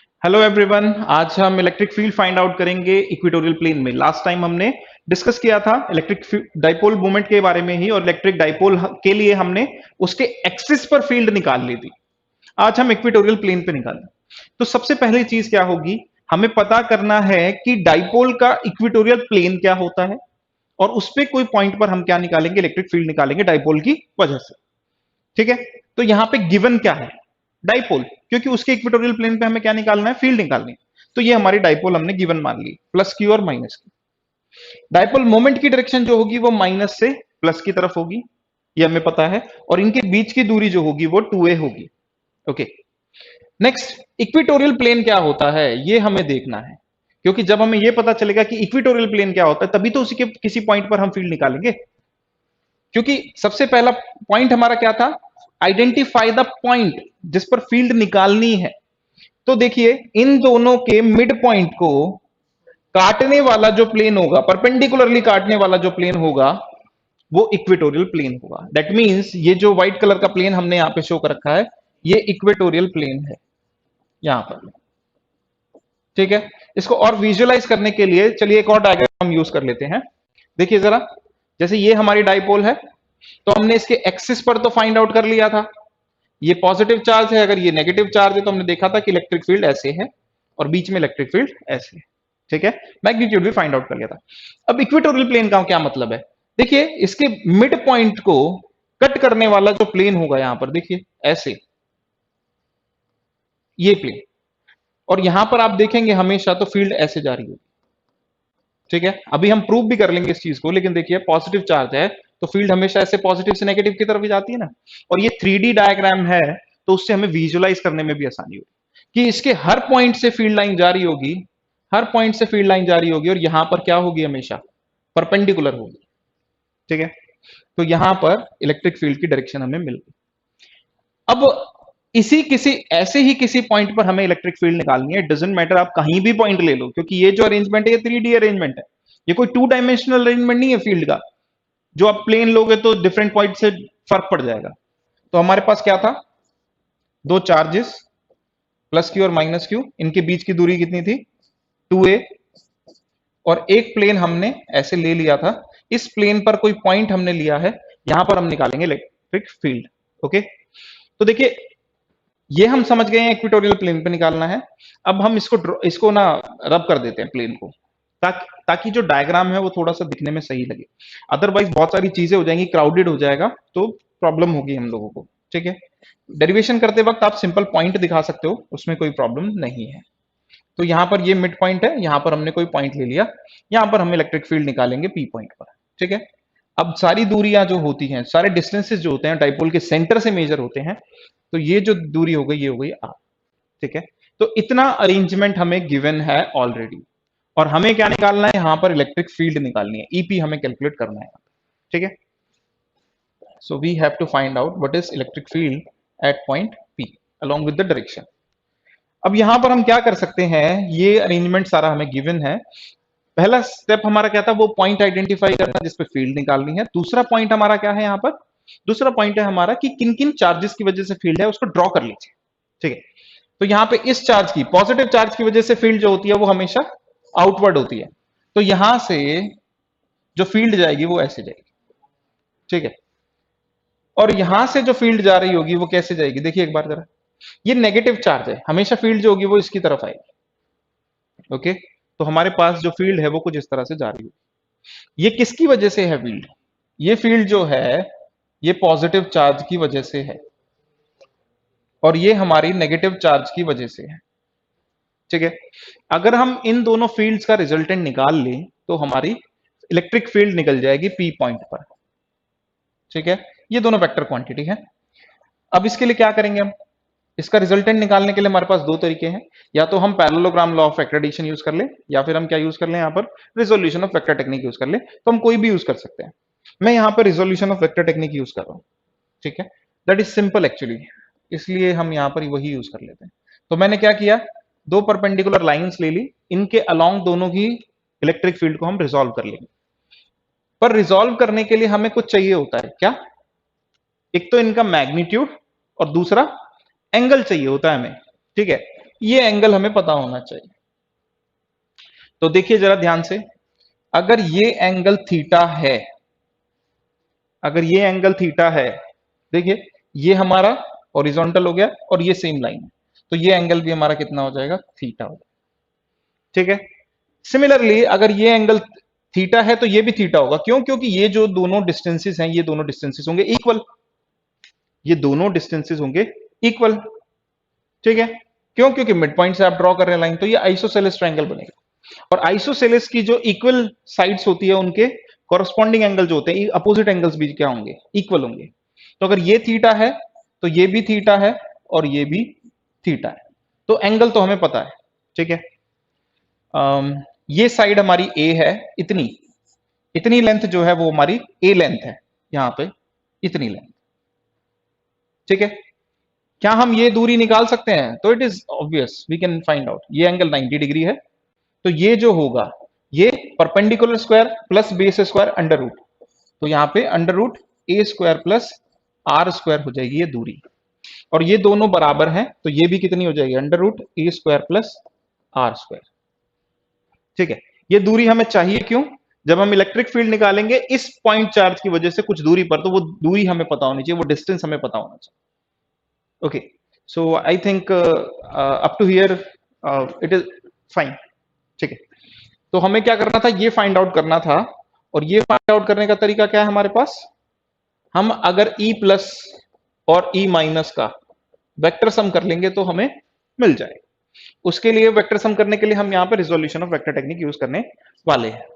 Hello everyone, आज हम electric field find out करेंगे इक्वेटोरियल प्लेन में। लास्ट टाइम हमने डिस्कस किया था इलेक्ट्रिक डाइपोल मूवमेंट के बारे में ही, और इलेक्ट्रिक डाइपोल के लिए हमने उसके एक्सिस पर फील्ड निकाल ली थी। आज हम इक्वेटोरियल प्लेन पे निकालें। तो सबसे पहली चीज क्या होगी, हमें पता करना है कि डाइपोल का इक्वेटोरियल प्लेन क्या होता है, और उस पे कोई पॉइंट पर हम क्या निकालेंगे, इलेक्ट्रिक फील्ड निकालेंगे डाइपोल की वजह से। ठीक है, तो यहां पे गिवन क्या है, डाइपोल, क्योंकि उसके इक्वेटोरियल प्लेन पे हमें क्या निकालना है, फील्ड निकालनी है। तो ये हमारी डाइपोल हमने गिवन मान ली, प्लस की और माइनस की। डाइपोल मोमेंट की डायरेक्शन जो होगी वो माइनस से प्लस की तरफ होगी, ये हमें पता है, और इनके बीच की दूरी जो होगी वो 2a होगी। ओके, नेक्स्ट, इक्वेटोरियल प्लेन क्या होता है ये हमें देखना है, क्योंकि जब हमें ये पता चलेगा कि इक्वेटोरियल प्लेन क्या होता है तभी तो उसी के किसी पॉइंट पर हम फील्ड निकालेंगे। क्योंकि सबसे पहला पॉइंट हमारा क्या था, आइडेंटिफाई द पॉइंट जिस पर फील्ड निकालनी है। तो देखिए, इन दोनों के मिड पॉइंट को काटने वाला जो प्लेन होगा, परपेंडिकुलरली काटने वाला जो प्लेन होगा, वो इक्वेटोरियल प्लेन होगा। दैट मींस ये जो व्हाइट कलर का प्लेन हमने यहां पे शो कर रखा है, ये इक्वेटोरियल प्लेन है यहां पर। ठीक है, इसको और विजुअलाइज करने के लिए चलिए एक और डायग्राम हम यूज कर लेते हैं। देखिए जरा, जैसे ये हमारी डाइपोल है, तो हमने इसके एक्सिस पर तो फाइंड आउट कर लिया था, ये पॉजिटिव चार्ज है, अगर ये नेगेटिव चार्ज है तो हमने देखा था कि इलेक्ट्रिक फील्ड ऐसे है और बीच में इलेक्ट्रिक फील्ड ऐसे है। ठीक है, मैग्नीट्यूड भी फाइंड आउट कर लिया था। अब इक्वेटोरियल प्लेन का क्या मतलब है, देखिए इसके मिड पॉइंट को कट करने वाला जो प्लेन होगा यहां पर, देखिए ऐसे, ये प्लेन, और यहां पर आप देखेंगे हमेशा तो फील्ड ऐसे जा रही होगी। ठीक है, अभी हम प्रूव भी कर लेंगे इस चीज को, लेकिन देखिए पॉजिटिव चार्ज है तो फील्ड हमेशा ऐसे पॉजिटिव से नेगेटिव की तरफ ही जाती है ना। और ये 3D डायग्राम है, तो उससे हमें विजुअलाइज करने में भी आसानी होगी कि इसके हर पॉइंट से फील्ड लाइन जा रही होगी, हर पॉइंट से फील्ड लाइन जा रही होगी, और यहां पर क्या होगी, हमेशा परपेंडिकुलर होगी। ठीक है, तो यहां पर इलेक्ट्रिक फील्ड की डायरेक्शन हमें मिल गई। अब इसी किसी ऐसे ही किसी पॉइंट पर हमें इलेक्ट्रिक फील्ड निकालनी है। डजेंट मैटर आप कहीं भी पॉइंट ले लो, क्योंकि ये जो अरेंजमेंट है ये 3D अरेंजमेंट है, ये कोई 2 डायमेंशनल अरेंजमेंट नहीं है फील्ड का। जो आप प्लेन लोगे तो डिफरेंट पॉइंट से फर्क पड़ जाएगा। तो हमारे पास क्या था, दो चार्जेस, प्लस क्यू और माइनस क्यू, इनके बीच की दूरी कितनी थी, 2a, और एक प्लेन हमने ऐसे ले लिया था, इस प्लेन पर कोई पॉइंट हमने लिया है, यहां पर हम निकालेंगे इलेक्ट्रिक फील्ड। ओके, तो देखिए ये हम समझ गए हैं इक्वेटोरियल प्लेन पे निकालना है। अब हम इसको ना रब कर देते हैं प्लेन को, ताकि जो डायग्राम है वो थोड़ा सा दिखने में सही लगे। अदरवाइज बहुत सारी चीजें हो जाएंगी, क्राउडेड हो जाएगा, तो प्रॉब्लम होगी हम लोगों को। ठीक है, डेरिवेशन करते वक्त आप सिंपल पॉइंट दिखा सकते हो, उसमें कोई प्रॉब्लम नहीं है। तो यहां पर ये मिड पॉइंट है, यहां पर हमने कोई पॉइंट ले लिया, यहां पर हम इलेक्ट्रिक फील्ड निकालेंगे पी पॉइंट पर। ठीक है, अब सारी दूरियां जो होती हैं, सारे डिस्टेंसेस जो होते हैं डाइपोल के सेंटर से मेजर होते हैं, तो ये जो दूरी हो गई ये हो गई आर। ठीक है, तो इतना अरेंजमेंट हमें गिवन है ऑलरेडी, और हमें क्या निकालना है, यहां पर इलेक्ट्रिक फील्ड निकालनी है, ईपी हमें कैलकुलेट करना है। ठीक है, so we have to find out what is electric field at point P along with the direction. अब यहां पर हम क्या कर सकते हैं, ये अरेंजमेंट सारा हमें गिवन है। पहला स्टेप हमारा क्या था, वो पॉइंट आइडेंटिफाई करना जिस पे फील्ड निकालनी है। दूसरा पॉइंट हमारा क्या है, यहां पर दूसरा पॉइंट है हमारा कि किन किन चार्जेस की वजह से फील्ड है उसको ड्रॉ कर लीजिए। ठीक है, तो यहां पे इस चार्ज की, पॉजिटिव चार्ज की वजह से फील्ड जो होती है वो हमेशा आउटवर्ड होती है, तो यहां से जो फील्ड जाएगी वो ऐसे जाएगी। ठीक है, और यहां से जो फील्ड जा रही होगी वो कैसे जाएगी, देखिए एक बार जरा, ये नेगेटिव चार्ज है, हमेशा फील्ड जो होगी वो इसकी तरफ आएगी। ओके, तो हमारे पास जो फील्ड है वो कुछ इस तरह से जा रही होगी। ये किसकी वजह से है फील्ड, ये फील्ड जो है ये पॉजिटिव चार्ज की वजह से है, और ये हमारी नेगेटिव चार्ज की वजह से है। ठीक है, अगर हम इन दोनों फील्ड्स का रिजल्टेंट निकाल लें तो हमारी इलेक्ट्रिक फील्ड निकल जाएगी पी पॉइंट पर। ठीक है, ये दोनों वेक्टर क्वांटिटी है। अब इसके लिए क्या करेंगे हम, इसका रिजल्टेंट निकालने के लिए हमारे पास दो तरीके हैं, या तो हम parallelogram law of vector addition use कर ले, या फिर हम क्या यूज कर ले, यहाँ पर resolution of vector technique use कर ले। तो हम कोई भी यूज कर सकते हैं, मैं यहाँ पर resolution of vector technique use कर रहा हूँ। ठीक है, दैट इज सिंपल एक्चुअली, इसलिए हम यहाँ पर वही यूज कर लेते हैं। तो मैंने क्या किया, दो परपेंडिकुलर लाइंस ले ली, इनके अलोंग दोनों की इलेक्ट्रिक फील्ड को हम रिजोल्व कर लेंगे। पर रिजोल्व करने के लिए हमें कुछ चाहिए होता है, क्या, एक तो इनका मैग्नीट्यूड और दूसरा एंगल चाहिए होता है हमें। ठीक है, ये एंगल हमें पता होना चाहिए। तो देखिए जरा ध्यान से, अगर ये एंगल थीटा है, अगर ये एंगल थीटा है, देखिए ये हमारा हॉरिजॉन्टल हो गया और ये सेम लाइन है, तो ये एंगल भी हमारा कितना हो जाएगा, थीटा हो जाएगा। ठीक है। सिमिलरली अगर ये एंगल थीटा है तो ये भी थीटा होगा। क्यों? क्योंकि ये जो दोनों डिस्टेंसेस हैं, ये दोनों डिस्टेंसेस होंगे इक्वल, ये दोनों डिस्टेंसेस होंगे इक्वल। ठीक है। क्यों? क्योंकि मिड पॉइंट से आप ड्रॉ कर रहे हैं लाइन, तो ये आइसोसेलेस ट्रायंगल बनेगा। और आइसोसेलेस की जो इक्वल साइड्स होती है, उनके कॉरस्पॉन्डिंग एंगल जो होते हैं, अपोजिट एंगल्स भी क्या होंगे, इक्वल होंगे। तो अगर ये थीटा है तो ये भी थीटा है और ये भी थीटा है, तो एंगल तो हमें पता है। ठीक है। ये साइड हमारी ए है, इतनी इतनी लेंथ जो है वो हमारी ए लेंथ है, यहां पे इतनी लेंथ। ठीक है। क्या हम ये दूरी निकाल सकते हैं? तो it is obvious, we can find out. ये एंगल 90 डिग्री है, तो ये जो होगा, ये perpendicular square plus base square under root, तो यहां पे under root A square plus are square हो जाएगी ये दूरी। और ये दोनों बराबर हैं, तो ये भी कितनी हो जाएगी, under root A square plus are square. ठीक है। ये दूरी हमें चाहिए क्यों? जब हम इलेक्ट्रिक फील्ड निकालेंगे इस पॉइंट चार्ज की वजह से कुछ दूरी पर, तो वो दूरी हमें पता होनी चाहिए, वो डिस्टेंस हमें पता होना चाहिए। Okay, so I think up to here it is fine. ठीक है। तो हमें क्या करना था, ये फाइंड आउट करना था। और ये फाइंड आउट करने का तरीका क्या है हमारे पास? हम अगर E प्लस और E माइनस का वेक्टर सम कर लेंगे तो हमें मिल जाएगा। उसके लिए वेक्टर सम करने के लिए हम यहां पर resolution of vector technique use करने वाले हैं।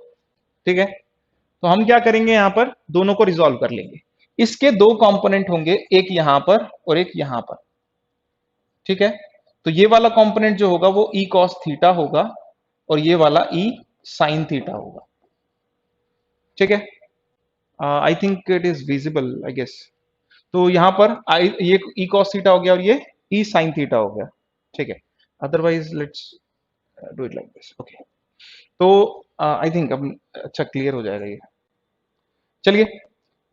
ठीक है। तो हम क्या करेंगे, यहां पर दोनों को रिजोल्व कर लेंगे। इसके दो कंपोनेंट होंगे, एक यहां पर और एक यहां पर। ठीक है। तो ये वाला कंपोनेंट जो होगा वो E cos थीटा होगा और ये वाला E sin थीटा होगा। ठीक है। I think it is visible I guess. तो यहां पर ये E cos थीटा हो गया और ये E sin थीटा हो गया। ठीक है। Otherwise let's do it like this. Okay. तो आई थिंक अब अच्छा क्लियर हो जाएगा ये। चलिए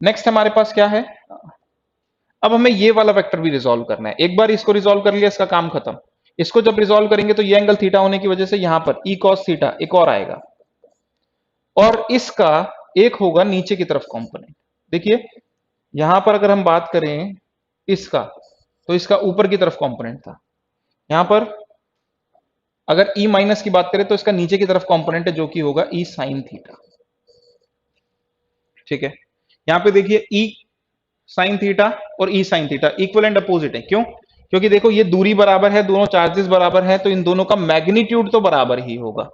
नेक्स्ट हमारे पास क्या है, अब हमें ये वाला वेक्टर भी रिजोल्व करना है। एक बार इसको रिजोल्व कर लिया, इसका काम खत्म। इसको जब रिजोल्व करेंगे तो ये एंगल थीटा होने की वजह से यहां पर E cos थीटा एक और आएगा, और इसका एक होगा नीचे की तरफ कंपोनेंट। देखिए यहां पर अगर हम बात करें इसका, तो इसका ऊपर की तरफ कंपोनेंट था। यहां पर अगर E माइनस की बात करें तो इसका नीचे की तरफ कंपोनेंट है, जो कि होगा E sin थीटा। ठीक है। यहां पे देखिए E sin थीटा और E sin theta equal and opposite है। क्यों? क्योंकि देखो ये दूरी बराबर है, दोनों चार्जेस बराबर है, तो इन दोनों का मैग्नीट्यूड तो बराबर ही होगा।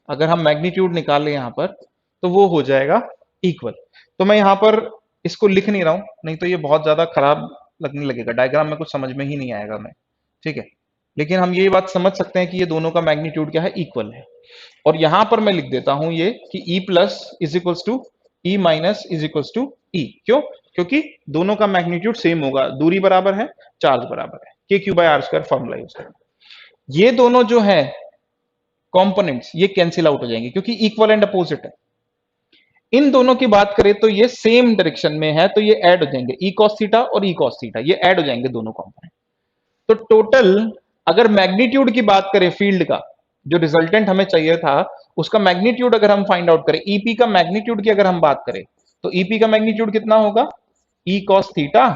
अगर हम मैग्नीट्यूड निकाल लें यहां पर, तो वो हो जाएगा इक्वल। तो मैं यहां पर इसको लिख नहीं रहा हूं, नहीं तो ये बहुत ज्यादा खराब लगने लगेगा, डायग्राम में कुछ समझ में ही नहीं आएगा मैं। ठीक है। लेकिन हम ये बात समझ सकते हैं कि ये दोनों का मैग्नीट्यूड क्या है, इक्वल है। और यहां पर मैं लिख देता हूं ये कि E plus is equals to E minus is equals to E। क्यों? क्योंकि दोनों का मैग्नीट्यूड सेम होगा, दूरी बराबर है, चार्ज बराबर है, K Q by R square formula use करेंगे। ये दोनों जो है कंपोनेंट्स ये कैंसिल आउट हो जाएंगे क्योंकि इक्वल एंड अपोजिट है। इन दोनों की बात करें तो ये सेम डायरेक्शन में है, तो ये ऐड हो जाएंगे, E cos थीटा और E cos थीटा, ये ऐड हो जाएंगे दोनों कंपोनेंट। तो टोटल अगर मैग्नीट्यूड की बात करें फील्ड का, जो रिजल्टेंट हमें चाहिए था, उसका मैग्नीट्यूड अगर हम फाइंड आउट करें, ईपी का मैग्नीट्यूड की अगर हम बात करें, तो ईपी का मैग्नीट्यूड कितना होगा, E cos theta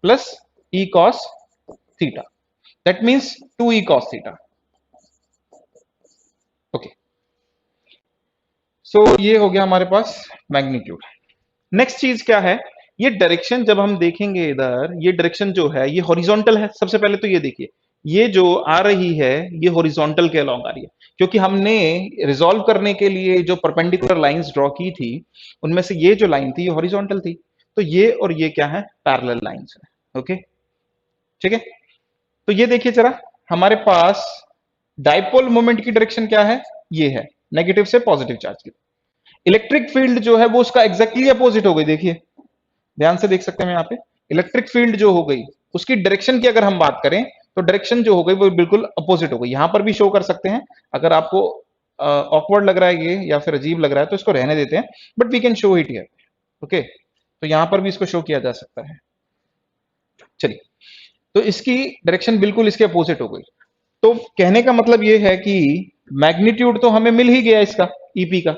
plus E cos theta, that means 2E cos theta. Okay, so ये हो गया हमारे पास मैग्नीट्यूड। नेक्स्ट चीज क्या है, ये डायरेक्शन जब हम देखेंगे इधर, ये डायरेक्शन जो है ये हॉरिजॉन्टल है। सबसे पहले तो ये देखिए, ये जो आ रही है ये हॉरिजॉन्टल के अलॉन्ग आ रही है, क्योंकि हमने रिजॉल्व करने के लिए जो परपेंडिकुलर लाइंस ड्रॉ की थी, उनमें से ये जो लाइन थी ये हॉरिजॉन्टल थी। तो ये और ये क्या है, पैरेलल लाइंस है। ओके, ठीक है। तो ये देखिए जरा, हमारे पास डाइपोल मोमेंट की डायरेक्शन क्या है, ये है नेगेटिव से पॉजिटिव चार्ज की। इलेक्ट्रिक फील्ड जो है वो उसका एग्जैक्टली अपोजिट हो गई। देखिए ध्यान से देख सकते हैं यहाँ पे, इलेक्ट्रिक फील्ड जो हो गई उसकी डायरेक्शन की अगर हम बात करें, तो डायरेक्शन जो हो गई वो बिल्कुल अपोजिट हो गई। यहां पर भी शो कर सकते हैं, अगर आपको ऑकवर्ड लग रहा है ये या फिर अजीब लग रहा है तो इसको रहने देते हैं, but we can show it here. Okay, तो यहां पर भी इसको शो किया जा सकता है। चलिए, तो इसकी डायरेक्शन बिल्कुल इसके अपोजिट हो गई। तो कहने का मतलब ये है कि मैग्नीट्यूड तो हमें मिल ही गया इसका, ईपी का।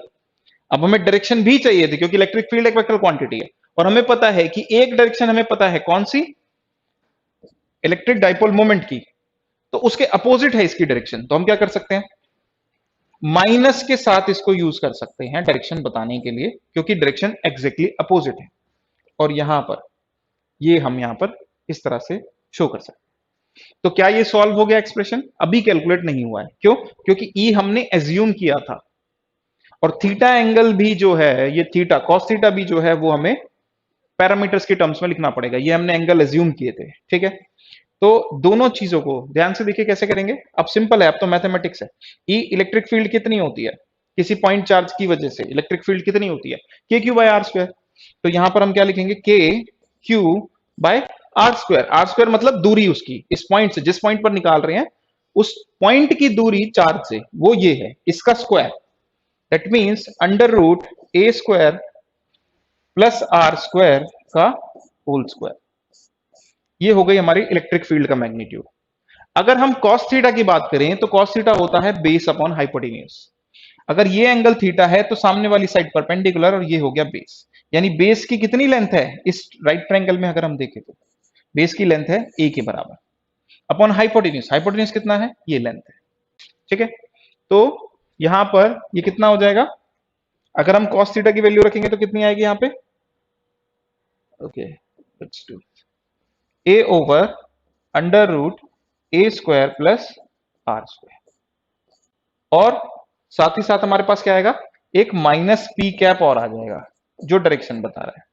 अब हमें डायरेक्शन भी चाहिए थी, क्योंकि इलेक्ट्रिक फील्ड एक वेक्टर क्वांटिटी है और हमें पता है कि एक डायरेक्शन हमें पता है कौन सी, इलेक्ट्रिक डाइपोल मोमेंट की, तो उसके अपोजिट है इसकी डायरेक्शन। तो हम क्या कर सकते हैं, माइनस के साथ इसको यूज कर सकते हैं डायरेक्शन बताने के लिए, क्योंकि डायरेक्शन एग्जैक्टली अपोजिट है। और यहां पर ये हम यहां पर इस तरह से शो कर सकते हैं। तो क्या ये सॉल्व हो गया एक्सप्रेशन? अभी कैलकुलेट नहीं हुआ है, क्यों? क्योंकि ई हमने एज्यूम किया था, और थीटा एंगल भी जो है, ये थीटा कॉस थीटा भी जो है वो हमें पैरामीटर्स के टर्म्स में लिखना पड़ेगा। ये हमने एंगल एज्यूम किए थे, ठीक है। तो दोनों चीजों को ध्यान से देखिए कैसे करेंगे। अब सिंपल है, अब तो मैथमेटिक्स है। ई इलेक्ट्रिक फील्ड कितनी होती है, किसी पॉइंट चार्ज की वजह से इलेक्ट्रिक फील्ड कितनी होती है, K Q by R square. तो यहां पर हम क्या लिखेंगे, K Q by R square. R square मतलब दूरी उसकी, इस पॉइंट से जिस पॉइंट पर निकाल रहे हैं उस पॉइंट की दूरी चार्ज से, वो ये है, इसका square. That means under root A square plus are square का होल स्क्वायर। ये हो गई हमारी इलेक्ट्रिक फील्ड का मैग्नीट्यूड। अगर हम cos थीटा की बात करें तो cos थीटा होता है बेस अपॉन हाइपोटेन्यूज। अगर ये एंगल थीटा है तो सामने वाली साइड परपेंडिकुलर, और ये हो गया बेस। यानी बेस की कितनी लेंथ है इस राइट ट्रायंगल में, अगर हम देखें तो बेस की लेंथ है ए के बराबर अपॉन हाइपोटेन्यूज। हाइपोटेन्यूज कितना है, ये लेंथ है, ठीक है। तो यहां पर ये कितना हो जाएगा, अगर हम cos थीटा की वैल्यू रखेंगे तो कितनी आएगी यहां पे, okay let's do a over under root A square plus are square. और साथ ही साथ हमारे पास क्या आएगा, एक माइनस पी कैप और आ जाएगा जो डायरेक्शन बता रहा है,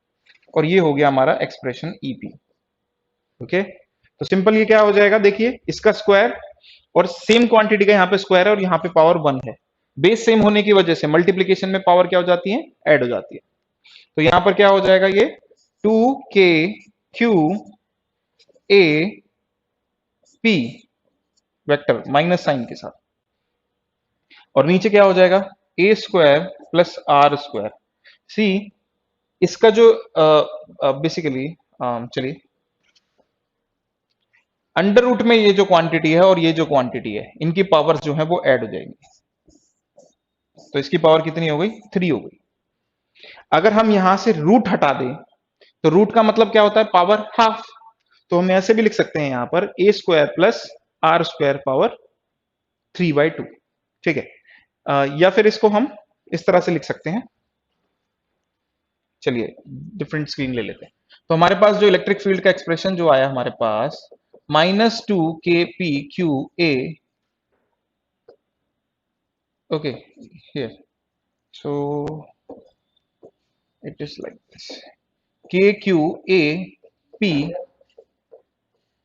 और ये हो गया हमारा एक्सप्रेशन ईपी। ओके, तो सिंपल ये क्या हो जाएगा, देखिए इसका स्क्वायर, और सेम क्वांटिटी का यहाँ पे स्क्वायर है और यहाँ पे पावर 1 है। बेस सेम होने की वजह से मल्टीप्लीकेशन में पावर क्या हो जाती है, ऐड हो जाती है। तो यहां पर क्या हो जाएगा, ये 2k Q A P vector minus sign के साथ, और नीचे क्या हो जाएगा, A square plus are square. See इसका जो बेसिकली चलिए, अंडर रूट में ये जो क्वांटिटी है और ये जो क्वांटिटी है, इनकी पावर्स जो है वो ऐड हो जाएंगी। तो इसकी पावर कितनी हो गई, 3 हो गई। अगर हम यहां से रूट हटा दें तो रूट का मतलब क्या होता है, पावर हाफ। तो हम ऐसे भी लिख सकते हैं यहां पर a square plus are square power 3/2, ठीक है। या फिर इसको हम इस तरह से लिख सकते हैं, चलिए डिफरेंट स्क्रीन ले लेते हैं। तो हमारे पास जो इलेक्ट्रिक फील्ड का एक्सप्रेशन जो आया हमारे पास, -2 kp q a, okay here, so it is like this, के क्यू ए पी,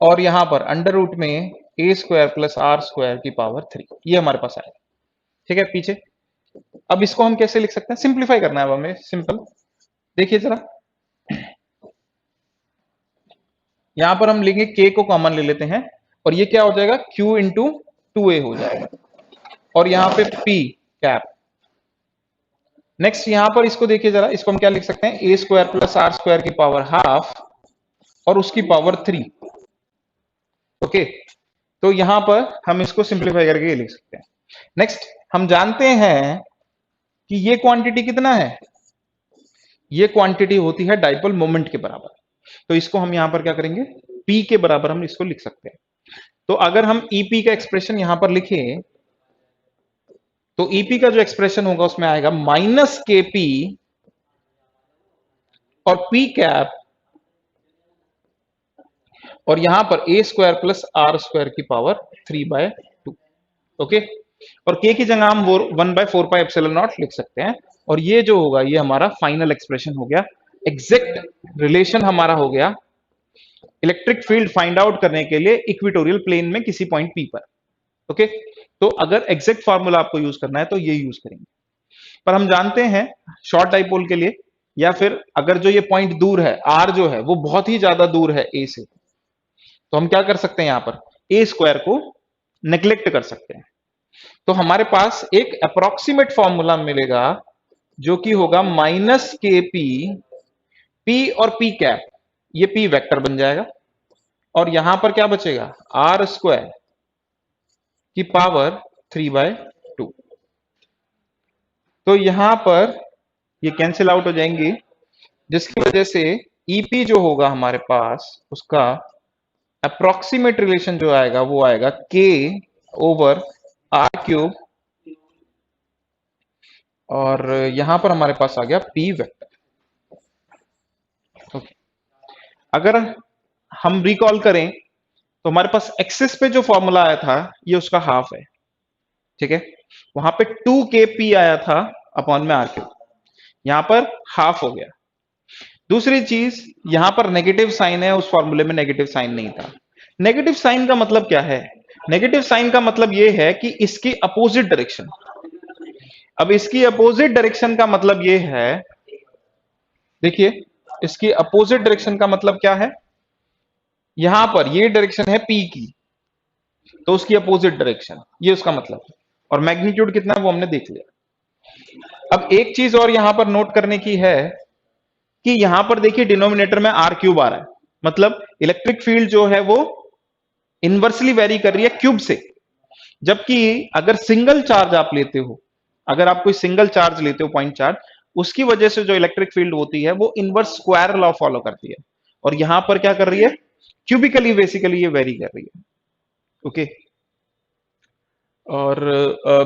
और यहां पर अंडर रूट में ए स्क्वायर प्लस आर स्क्वायर की पावर 3, ये हमारे पास आया, ठीक है। पीछे अब इसको हम कैसे लिख सकते हैं, सिंप्लीफाई करना है अब हमें, सिंपल देखिए जरा, यहां पर हम लेंगे k को कॉमन ले लेते हैं, और ये क्या हो जाएगा, q इंटू 2a हो जाएगा, और यहां पे p कैप। नेक्स्ट यहां पर इसको देखिए जरा, इसको हम क्या लिख सकते हैं, ए स्क्वायर प्लस आर स्क्वायर की पावर हाफ और उसकी पावर 3, ओके। तो यहां पर हम इसको सिंप्लीफाई करके ये लिख सकते हैं। नेक्स्ट हम जानते हैं कि ये क्वांटिटी कितना है, ये क्वांटिटी होती है डाइपोल मोमेंट के बराबर। तो इसको हम यहां पर क्या करेंगे, p के बराबर हम इसको लिख सकते हैं। तो अगर हम ईपी का एक्सप्रेशन यहां पर लिखें, तो ईपी का जो एक्सप्रेशन होगा उसमें आएगा -kp और p कैप, और यहां पर a square plus are square की पावर 3/2, ओके। और k की जगह हम 1/4πε0 लिख सकते हैं, और ये जो होगा ये हमारा फाइनल एक्सप्रेशन हो गया। एग्जैक्ट रिलेशन हमारा हो गया इलेक्ट्रिक फील्ड फाइंड आउट करने के लिए इक्वेटोरियल प्लेन में किसी पॉइंट P पर, ओके। तो अगर एग्जैक्ट फार्मूला आपको यूज करना है तो ये यूज करेंगे, पर हम जानते हैं शॉर्ट डाइपोल के लिए, या फिर अगर जो ये पॉइंट दूर है R जो है वो बहुत ही ज्यादा दूर है A से, तो हम क्या कर सकते हैं, यहां पर ए स्क्वायर को नेग्लेक्ट कर सकते हैं। तो हमारे पास एक अप्रोक्सीमेट फॉर्मूला मिलेगा जो कि होगा -kp, p और p कैप, ये p वेक्टर बन जाएगा, और यहां पर क्या बचेगा, आर स्क्वायर की पावर 3/2। तो यहां पर ये कैंसिल आउट हो जाएंगी, जिसकी वजह से ईपी जो होगा हमारे पास, उसका अप्रोक्सीमेट रिलेशन जो आएगा वो आएगा के ओवर आर क्यूब, और यहां पर हमारे पास आ गया पी वेक्टर। ओके, अगर हम रिकॉल करें तो हमारे पास एक्सिस पे जो फॉर्मूला आया था ये उसका हाफ है, ठीक है। वहां पे 2 kp आया था अपॉन में आर क्यूब, यहां पर हाफ हो गया। दूसरी चीज, यहां पर नेगेटिव साइन है, उस फॉर्मूले में नेगेटिव साइन नहीं था। नेगेटिव साइन का मतलब क्या है? नेगेटिव साइन का मतलब यह है कि इसकी अपोजिट डायरेक्शन। अब इसकी अपोजिट डायरेक्शन का मतलब यह है, देखिए इसकी अपोजिट डायरेक्शन का मतलब क्या है, यहां पर ये डायरेक्शन है पी की, तो उसकी अपोजिट डायरेक्शन, ये उसका मतलब है। और मैग्नीट्यूड कितना है वो हमने देख लिया। अब एक चीज और यहां पर नोट करने की है कि यहां पर देखिए डिनोमिनेटर में आर क्यूब आ रहा है, मतलब इलेक्ट्रिक फील्ड जो है वो इनवर्सली वेरी कर रही है क्यूब से। जबकि अगर सिंगल चार्ज आप लेते हो, अगर आप कोई सिंगल चार्ज लेते हो पॉइंट चार्ज, उसकी वजह से जो इलेक्ट्रिक फील्ड होती है वो इनवर्स स्क्वायर लॉ फॉलो करती है, और यहां पर क्या कर रही है, क्यूबिकली बेसिकली ये वेरी कर रही है। ओके, और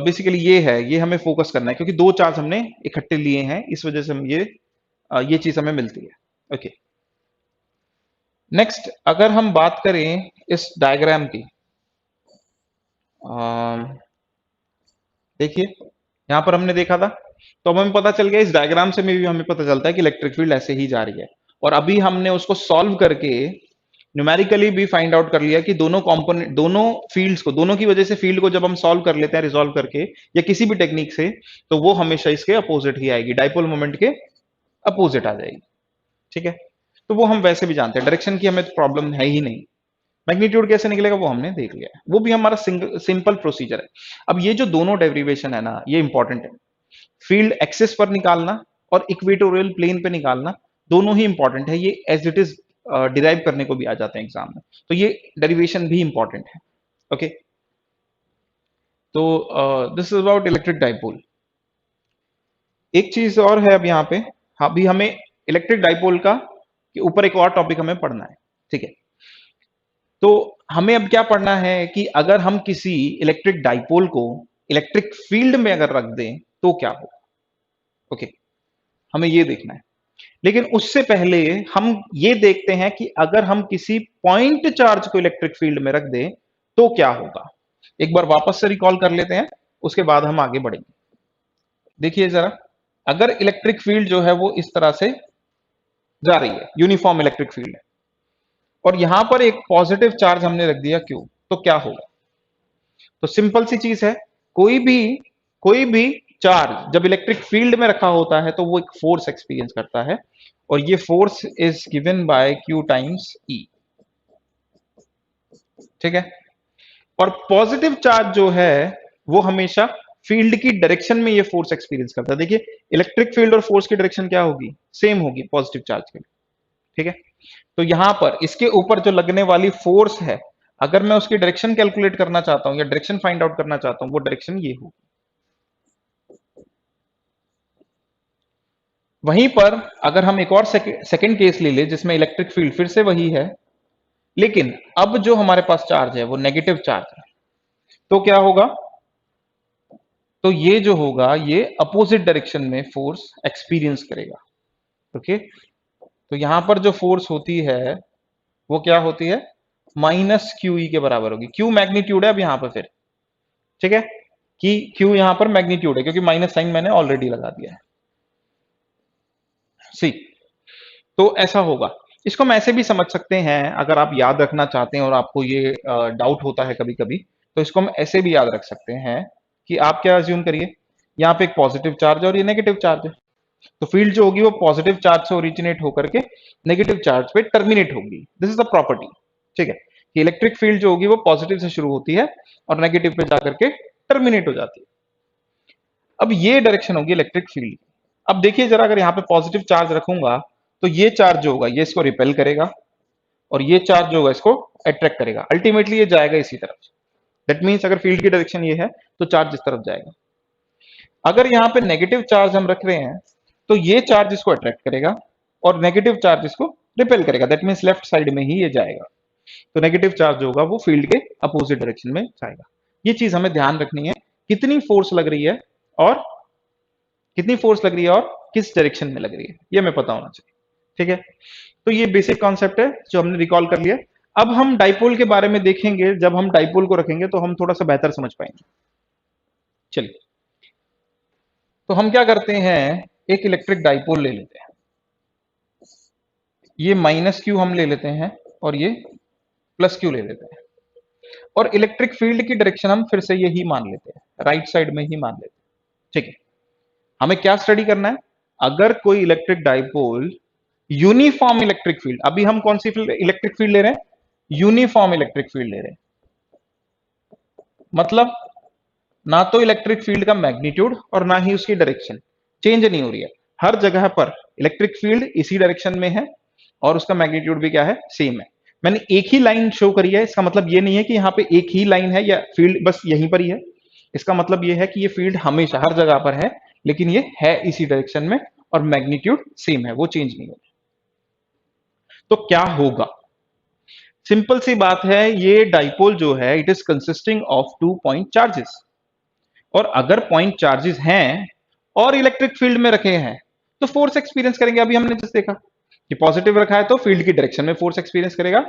बेसिकली ये है, ये हमें फोकस करना है क्योंकि दो चार्ज हमने इकट्ठे लिए हैं, इस वजह से हम ये चीज हमें मिलती है। ओके, नेक्स्ट अगर हम बात करें इस डायग्राम की, देखिए यहां पर हमने देखा था, तो अब हमें पता चल गया, इस डायग्राम से भी हमें पता चलता है कि इलेक्ट्रिक फील्ड ऐसे ही जा रही है। और अभी हमने उसको सॉल्व करके न्यूमेरिकली भी फाइंड आउट कर लिया कि दोनों कंपोनेंट, दोनों फील्ड्स को, दोनों की वजह से फील्ड को जब हम सॉल्व कर लेते हैं रिजॉल्व करके या किसी भी टेक्निक से, तो वो हमेशा इसके अपोजिट ही आएगी, डाइपोल मोमेंट के अपोजिट आ जाएगी, ठीक है। तो वो हम वैसे भी जानते हैं, डायरेक्शन की हमें प्रॉब्लम है ही नहीं। मैग्नीट्यूड कैसे निकलेगा वो हमने देख लिया है, वो भी हमारा सिंपल प्रोसीजर है। अब ये जो दोनों डेरिवेशन है ना, ये इंपॉर्टेंट है। फील्ड एक्सिस पर निकालना और इक्वेटोरियल प्लेन पे निकालना, दोनों ही इंपॉर्टेंट है। ये एज इट इज डिराइव करने को भी आ जाते हैं एग्जाम में, तो ये डेरिवेशन भी इंपॉर्टेंट है। ओके, तो this is about electric dipole. एक चीज और है अब यहाँ पे, अभी हमें इलेक्ट्रिक डाइपोल का के ऊपर एक और टॉपिक हमें पढ़ना है, ठीक है। तो हमें अब क्या पढ़ना है कि अगर हम किसी इलेक्ट्रिक डाइपोल को इलेक्ट्रिक फील्ड में अगर रख दें तो क्या होगा। ओके, हमें ये देखना है। लेकिन उससे पहले हम ये देखते हैं कि अगर हम किसी पॉइंट चार्ज को इलेक्ट्रिक फील्ड में रख दें तो क्या होगा। एक बार वापस से रिकॉल कर लेते हैं, उसके बाद हम आगे बढ़ेंगे। देखिए जरा, अगर इलेक्ट्रिक फील्ड जो है वो इस तरह से जा रही है, यूनिफॉर्म इलेक्ट्रिक फील्ड है, और यहां पर एक पॉजिटिव चार्ज हमने रख दिया क्यू, तो क्या होगा। तो सिंपल सी चीज है, कोई भी चार्ज जब इलेक्ट्रिक फील्ड में रखा होता है तो वो एक फोर्स एक्सपीरियंस करता है, और ये force is given by q times e, ठीक है। और पॉजिटिव चार्ज जो है वो हमेशा फील्ड की डायरेक्शन में ये फोर्स एक्सपीरियंस करता है। देखिए इलेक्ट्रिक फील्ड और फोर्स की डायरेक्शन क्या होगी, सेम होगी पॉजिटिव चार्ज के लिए, ठीक है। तो यहां पर इसके ऊपर जो लगने वाली फोर्स है, अगर मैं उसकी डायरेक्शन कैलकुलेट करना चाहता हूं या डायरेक्शन फाइंड आउट करना चाहता हूं, वो डायरेक्शन ये होगी। वहीं पर अगर हम एक और सेकंड केस ले ले जिसमें इलेक्ट्रिक फील्ड फिर से वही है, लेकिन अब जो हमारे पास चार्ज है वो नेगेटिव चार्ज है, तो क्या होगा, तो ये जो होगा ये अपोजिट डायरेक्शन में फोर्स एक्सपीरियंस करेगा। ओके, तो यहां पर जो फोर्स होती है वो क्या होती है, माइनस क्यू ई के बराबर होगी। क्यू मैग्नीट्यूड है अब यहां पर फिर, ठीक है, कि क्यू यहां पर मैग्नीट्यूड है क्योंकि माइनस साइन मैंने ऑलरेडी लगा दिया है। सी, तो ऐसा होगा। इसको हम ऐसे भी समझ सकते हैं, अगर आप याद रखना चाहते हैं और आपको ये डाउट होता है कभी कभी, तो इसको हम ऐसे भी याद रख सकते हैं कि आप क्या अज्यूम करिए, यहाँ पे एक पॉजिटिव चार्ज है और ये नेगेटिव चार्ज है, तो फील्ड जो होगी वो पॉजिटिव चार्ज से ओरिजिनेट होकर के नेगेटिव चार्ज पे टर्मिनेट होगी। दिस इज द प्रॉपर्टी, ठीक है, कि इलेक्ट्रिक फील्ड जो होगी वो पॉजिटिव से शुरू होती है और नेगेटिव पे जाकर के टर्मिनेट हो जाती है। अब ये डायरेक्शन होगी इलेक्ट्रिक फील्ड। अब देखिए जरा, अगर यहाँ पे पॉजिटिव चार्ज रखूंगा तो ये चार्ज जो होगा ये इसको रिपेल करेगा, और ये चार्ज जो होगा इसको अट्रैक्ट करेगा, अल्टीमेटली ये जाएगा इसी तरफ। दैट मीन्स अगर फील्ड की डायरेक्शन ये है तो चार्ज इस तरफ जाएगा। अगर यहाँ पे नेगेटिव चार्ज हम रख रहे हैं तो ये चार्ज इसको अट्रैक्ट करेगा और नेगेटिव चार्ज इसको रिपेल करेगा, दैट मीन्स लेफ्ट साइड में ही ये जाएगा। तो नेगेटिव चार्ज होगा वो फील्ड के अपोजिट डायरेक्शन में जाएगा। ये चीज हमें ध्यान रखनी है, कितनी फोर्स लग रही है और कितनी फोर्स लग रही है और किस डायरेक्शन में लग रही है, ये हमें पता होना चाहिए। ठीक है, तो ये बेसिक कॉन्सेप्ट है जो हमने रिकॉल कर लिया। अब हम डाइपोल के बारे में देखेंगे, जब हम डाइपोल को रखेंगे तो हम थोड़ा सा बेहतर समझ पाएंगे। चलिए, तो हम क्या करते हैं, एक इलेक्ट्रिक डाइपोल ले लेते हैं, ये माइनस क्यू हम ले लेते हैं और ये प्लस क्यू ले लेते हैं, और इलेक्ट्रिक फील्ड की डायरेक्शन हम फिर से यही मान लेते हैं, राइट साइड में ही मान लेते हैं। ठीक है, हमें क्या स्टडी करना है, अगर कोई electric dipole uniform electric field, अभी हम कौन सी फील्ड इलेक्ट्रिक फील्ड ले रहे हैं, यूनिफॉर्म इलेक्ट्रिक फील्ड ले रहे हैं, मतलब ना तो इलेक्ट्रिक फील्ड का मैग्नीट्यूड और ना ही उसकी डायरेक्शन चेंज नहीं हो रही है, हर जगह पर इलेक्ट्रिक फील्ड इसी डायरेक्शन में है और उसका मैग्नीट्यूड भी क्या है, सेम है। मैंने एक ही लाइन शो करी है, इसका मतलब ये नहीं है कि यहाँ पे एक ही लाइन है या फील्ड बस यहीं पर ही है, इसका मतलब ये है कि ये फील्ड हमेशा हर जगह पर है, लेकिन ये है इसी डायरेक्शन में और मैग्नीट्यूड सेम है, वो चेंज नहीं होगा। तो क्या होगा, सिंपल सी बात है, ये डाइपोल जो है it is consisting of 2 point charges, और अगर पॉइंट चार्जेस हैं और इलेक्ट्रिक फील्ड में रखे हैं तो फोर्स एक्सपीरियंस करेंगे। अभी हमने जस्ट देखा कि पॉजिटिव रखा है तो फील्ड की डायरेक्शन में फोर्स एक्सपीरियंस करेगा,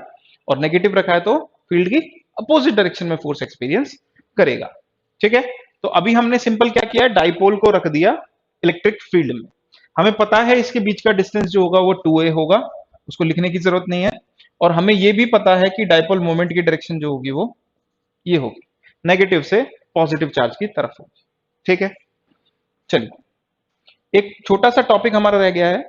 और नेगेटिव रखा है तो फील्ड की अपोजिट डायरेक्शन में फोर्स एक्सपीरियंस करेगा। ठीक है, तो अभी हमने सिंपल क्या किया, डाइपोल को रख दिया इलेक्ट्रिक फील्ड में। हमें पता है इसके बीच का डिस्टेंस जो होगा वो 2a होगा, उसको लिखने की जरूरत नहीं है, और हमें यह भी पता है कि डाइपोल मोमेंट की डायरेक्शन जो होगी वो ये होगी, नेगेटिव से पॉजिटिव चार्ज की तरफ होगी। ठीक है, चलिए एक छोटा सा टॉपिक हमारा रह गया है,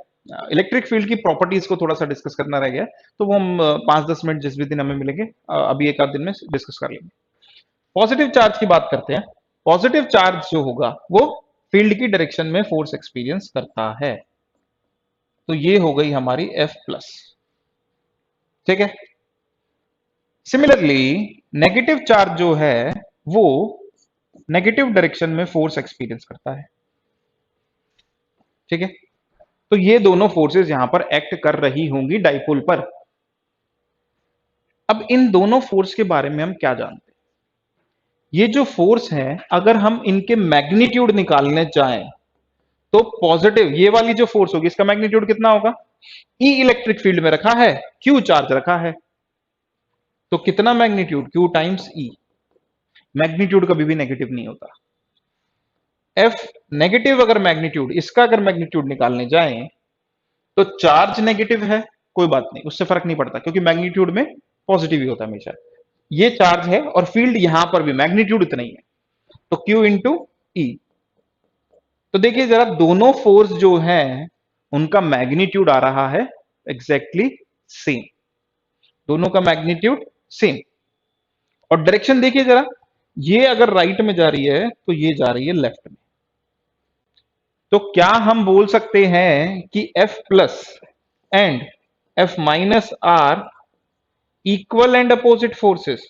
इलेक्ट्रिक फील्ड की प्रॉपर्टीज को थोड़ा सा डिस्कस करना रह गया है, तो वो हम 5-10 मिनट जिस भी दिन हमें मिलेंगे अभी एक आध दिन में डिस्कस कर लेंगे। पॉजिटिव चार्ज की बात करते हैं। पॉजिटिव चार्ज जो होगा वो फील्ड की डायरेक्शन में फोर्स एक्सपीरियंस करता है, तो ये हो गई हमारी F प्लस। ठीक है, सिमिलरली नेगेटिव चार्ज जो है वो नेगेटिव डायरेक्शन में फोर्स एक्सपीरियंस करता है। ठीक है, तो ये दोनों फोर्सेस यहां पर एक्ट कर रही होंगी डाइपोल पर। अब इन दोनों फोर्स के बारे में हम क्या जानते हैं, ये जो फोर्स है अगर हम इनके मैग्नीट्यूड निकालने जाएं तो पॉजिटिव ये वाली जो फोर्स होगी इसका मैग्नीट्यूड कितना होगा, ई इलेक्ट्रिक फील्ड में रखा है, क्यू चार्ज रखा है, तो कितना मैग्नीट्यूड, क्यू टाइम्स ई। मैग्नीट्यूड कभी भी नेगेटिव नहीं होता, एफ नेगेटिव अगर मैग्नीट्यूड, इसका अगर मैग्नीट्यूड निकालने जाएं तो चार्ज नेगेटिव है, कोई बात नहीं, उससे फर्क नहीं पड़ता क्योंकि मैग्नीट्यूड में पॉजिटिव ही होता है हमेशा। ये चार्ज है और फील्ड यहां पर भी मैग्नीट्यूड इतना ही है, तो Q इंटू ई। तो देखिए जरा, दोनों फोर्स जो है उनका मैग्नीट्यूड आ रहा है एग्जैक्टली सेम, दोनों का मैग्नीट्यूड सेम, और डायरेक्शन देखिए जरा, ये अगर राइट में जा रही है तो ये जा रही है लेफ्ट में। तो क्या हम बोल सकते हैं कि F plus and F minus are equal and opposite forces?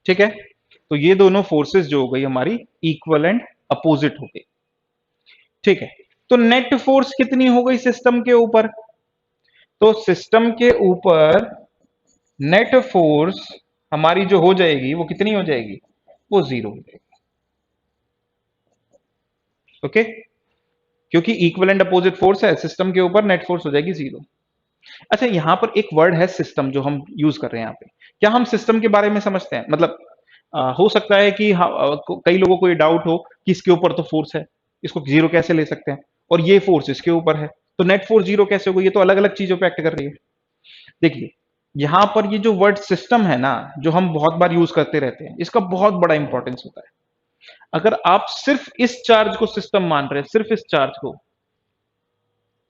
ठीक है, तो ये दोनों फोर्सेस जो हो गई हमारी इक्वल एंड अपोजिट हो गई। ठीक है, तो नेट फोर्स कितनी हो गई सिस्टम के ऊपर, तो सिस्टम के ऊपर नेट फोर्स हमारी जो हो जाएगी वो कितनी हो जाएगी, वो 0 हो जाएगी। ओके, क्योंकि इक्वल एंड अपोजिट फोर्स है, सिस्टम के ऊपर नेट फोर्स हो जाएगी 0। अच्छा, यहां पर एक वर्ड है सिस्टम जो हम यूज कर रहे हैं यहाँ पे, क्या हम सिस्टम के बारे में समझते हैं, मतलब हो सकता है कि कई लोगों को ये डाउट हो कि इसके ऊपर तो फोर्स है, इसको 0 कैसे ले सकते हैं, और ये फोर्स इसके ऊपर है, तो नेट फोर्स 0 कैसे होगी, ये तो अलग अलग चीजों पे एक्ट कर रही है। देखिए यहां पर ये जो वर्ड सिस्टम है ना, जो हम बहुत बार यूज करते रहते हैं, इसका बहुत बड़ा इंपॉर्टेंस होता है। अगर आप सिर्फ इस चार्ज को सिस्टम मान रहे हैं, सिर्फ इस चार्ज को,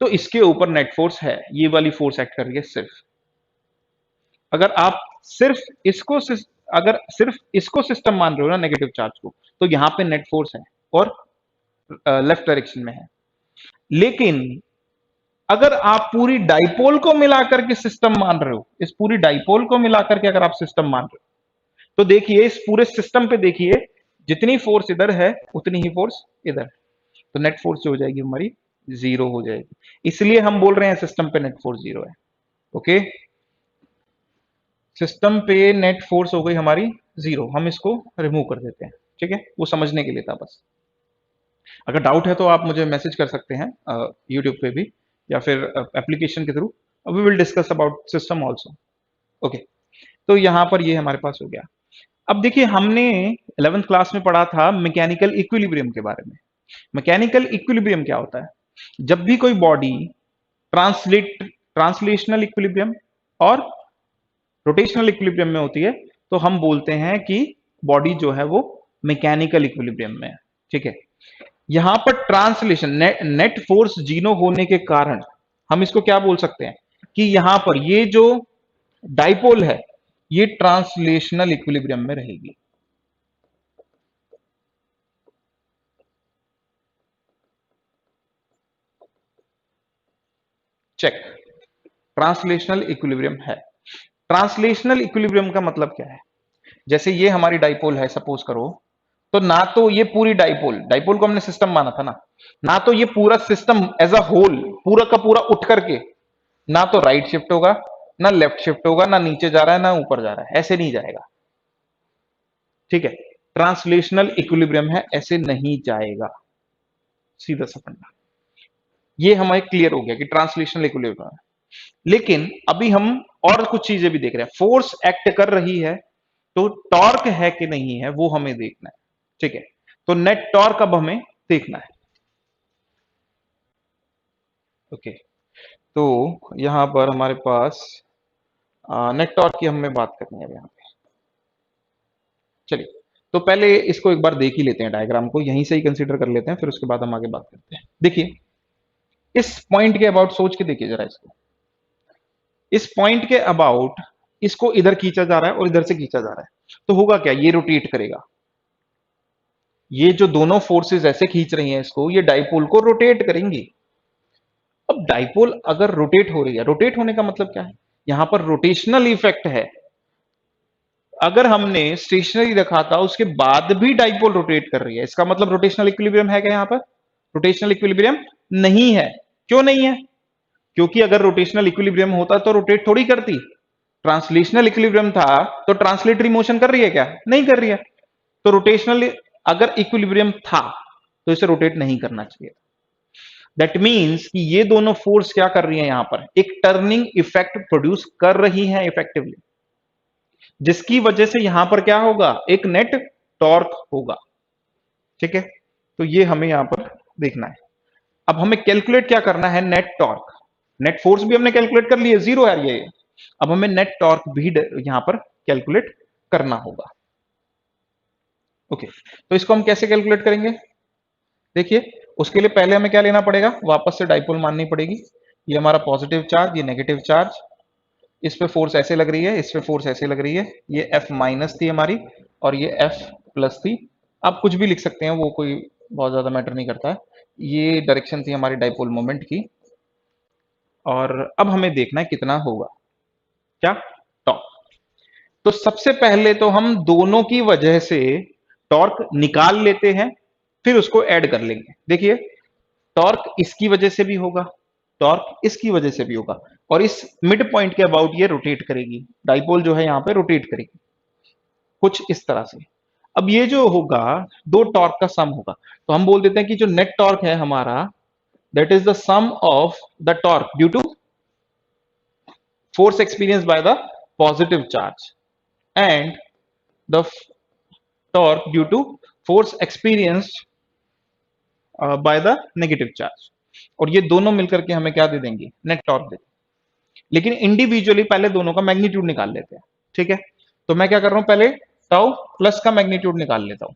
तो इसके ऊपर नेट फोर्स है, ये वाली फोर्स एक्ट कर रही है सिर्फ। अगर आप सिर्फ इसको अगर सिर्फ इसको सिस्टम मान रहे हो ना, नेगेटिव चार्ज को, तो यहां पे नेट फोर्स है और लेफ्ट डायरेक्शन में है। लेकिन अगर आप पूरी डाइपोल को मिलाकर के सिस्टम मान रहे हो, इस पूरी डाइपोल को मिलाकर के अगर आप सिस्टम मान रहे हो, तो देखिए इस पूरे सिस्टम पे देखिए जितनी फोर्स इधर है उतनी ही फोर्स इधर, तो नेट फोर्स जो हो जाएगी हमारी जीरो हो जाएगी। इसलिए हम बोल रहे हैं सिस्टम पे नेट फोर्स जीरो है। ओके, सिस्टम पे नेट फोर्स हो गई हमारी जीरो, हम इसको रिमूव कर देते हैं। ठीक है, वो समझने के लिए था बस। अगर डाउट है तो आप मुझे मैसेज कर सकते हैं यूट्यूब पे भी या फिर एप्लीकेशन के थ्रू, we will discuss about system also. Okay, तो यहां पर ये हमारे पास हो गया। अब देखिए हमने 11th क्लास में पढ़ा था मैकेनिकल इक्विलिब्रियम के बारे में। मैकेनिकल इक्विलिब्रियम क्या होता है? जब भी कोई बॉडी ट्रांसलेशनल इक्विलिब्रियम और रोटेशनल इक्विलिब्रियम में होती है तो हम बोलते हैं कि बॉडी जो है वो मैकेनिकल इक्विलिब्रियम में है। ठीक है, यहां पर ट्रांसलेशन नेट फोर्स जीरो होने के कारण हम इसको क्या बोल सकते हैं कि यहां पर ये जो डाइपोल है ये ट्रांसलेशनल इक्विलिब्रियम में रहेगी। चेक, ट्रांसलेशनल इक्विलिब्रियम है। ट्रांसलेशनल इक्विलिब्रियम का मतलब क्या है? जैसे ये हमारी डाइपोल है सपोज करो, तो ना तो ये पूरी डाइपोल, डाइपोल को हमने सिस्टम माना था ना तो ये पूरा सिस्टम एज अ होल पूरा का पूरा उठ करके ना तो राइट शिफ्ट होगा ना लेफ्ट शिफ्ट होगा, ना नीचे जा रहा है ना ऊपर जा रहा है, ऐसे नहीं जाएगा। ठीक है, ट्रांसलेशनल इक्विलिब्रियम है, ऐसे नहीं जाएगा, सीधा सा फंडा। ये हमें क्लियर हो गया कि ट्रांसलेशनल इक्विलिब्रियम है। लेकिन अभी हम और कुछ चीजें भी देख रहे हैं। फोर्स एक्ट कर रही है तो टॉर्क है कि नहीं है वो हमें देखना है। ठीक है, तो नेट टॉर्क अब हमें देखना है। ओके, तो यहां पर हमारे पास नेट टॉर्क की हमें बात करनी है यहां पे। चलिए, तो पहले इसको एक बार देख ही लेते हैं, डायग्राम को यहीं से ही कंसीडर कर लेते हैं, फिर उसके बाद हम आगे बात करते हैं। देखिए इस पॉइंट के अबाउट सोच के देखिए जरा इसको, इस पॉइंट के अबाउट इसको इधर खींचा जा रहा है और इधर से खींचा जा रहा है, तो होगा क्या, ये रोटेट करेगा। ये जो दोनों फोर्सेस ऐसे खींच रही हैं इसको, ये डाइपोल को रोटेट करेंगी। अब डाइपोल अगर रोटेट हो रही है, रोटेट होने का मतलब क्या है, यहां पर रोटेशनल इफेक्ट है। अगर हमने स्टेशनरी रखा था उसके बाद भी डाइपोल रोटेट कर रही है, इसका मतलब रोटेशनल इक्विलिब्रियम है क्या यहां पर? रोटेशनल इक्विलिब्रियम नहीं है। क्यों नहीं है? क्योंकि अगर रोटेशनल इक्विलिब्रियम होता तो रोटेट थोड़ी करती। ट्रांसलेशनल इक्विलिब्रियम था तो ट्रांसलेटरी मोशन कर रही है क्या? नहीं कर रही है। तो रोटेशनल अगर इक्विलिब्रियम था तो इसे रोटेट नहीं करना चाहिए। दैट मीन्स कि ये दोनों फोर्स क्या कर रही है, यहां पर एक टर्निंग इफेक्ट प्रोड्यूस कर रही है इफेक्टिवली, जिसकी वजह से यहां पर क्या होगा, एक नेट टॉर्क होगा। ठीक है, तो ये हमें यहां पर देखना है। अब हमें कैलकुलेट क्या करना है, नेट टॉर्क। नेट फोर्स भी हमने कैलकुलेट कर लिया, जीरो है ये। अब हमें नेट टॉर्क भी यहां पर कैलकुलेट करना होगा। ओके, तो इसको हम कैसे कैलकुलेट करेंगे? देखिए उसके लिए पहले हमें क्या लेना पड़ेगा, वापस से डाइपोल माननी पड़ेगी। ये हमारा पॉजिटिव चार्ज, ये नेगेटिव चार्ज, इस पे फोर्स ऐसे लग रही है, इस पे फोर्स ऐसे लग रही है। ये F माइनस थी हमारी और ये F प्लस थी। आप कुछ भी लिख सकते हैं, वो कोई बहुत ज्यादा मैटर नहीं करता है। ये डायरेक्शन थी हमारी डाइपोल मोमेंट की। और अब हमें देखना है कितना होगा, क्या, टॉर्क। तो सबसे पहले तो हम दोनों की वजह से टॉर्क निकाल लेते हैं, फिर उसको ऐड कर लेंगे। देखिए टॉर्क इसकी वजह से भी होगा, टॉर्क इसकी वजह से भी होगा, और इस मिड पॉइंट के अबाउट ये रोटेट करेगी, डाइपोल जो है यहां पे रोटेट करेगी कुछ इस तरह से। अब ये जो होगा दो टॉर्क का सम होगा, तो हम बोल देते हैं कि जो नेट टॉर्क है हमारा, that is the sum of the torque due to force experienced by the positive charge and the torque due to force experienced by the negative charge। और ये दोनों मिलकर के हमें क्या दे देंगे, नेट टॉर्क दे देंगे। लेकिन इंडिविजुअली पहले दोनों का मैग्नीट्यूड निकाल लेते हैं। ठीक है, तो मैं क्या कर रहा हूं, पहले टाउ प्लस का मैग्नीट्यूड निकाल लेता हूं,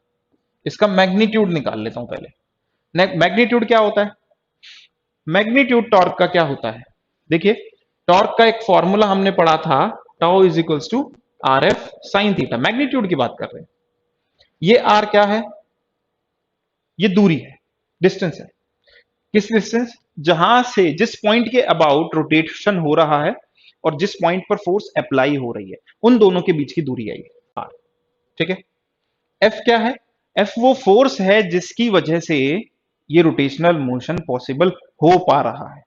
इसका मैग्नीट्यूड निकाल लेता हूं पहले। मैग्नीट्यूड क्या होता है, मैग्नीट्यूड टॉर्क का क्या होता है? देखिए टॉर्क का एक फॉर्मूला हमने पढ़ा था, tau is equals to R F sine theta. Magnitude की बात कर रहे हैं। ये आर क्या है, ये दूरी है, डिस्टेंस है। किस डिस्टेंस, जहां से जिस पॉइंट के अबाउट रोटेशन हो रहा है और जिस पॉइंट पर फोर्स अप्लाई हो रही है, उन दोनों के बीच की दूरी आई है आर। ठीक है। एफ क्या है? एफ वो फोर्स है जिसकी वजह से ये रोटेशनल मोशन पॉसिबल हो पा रहा है।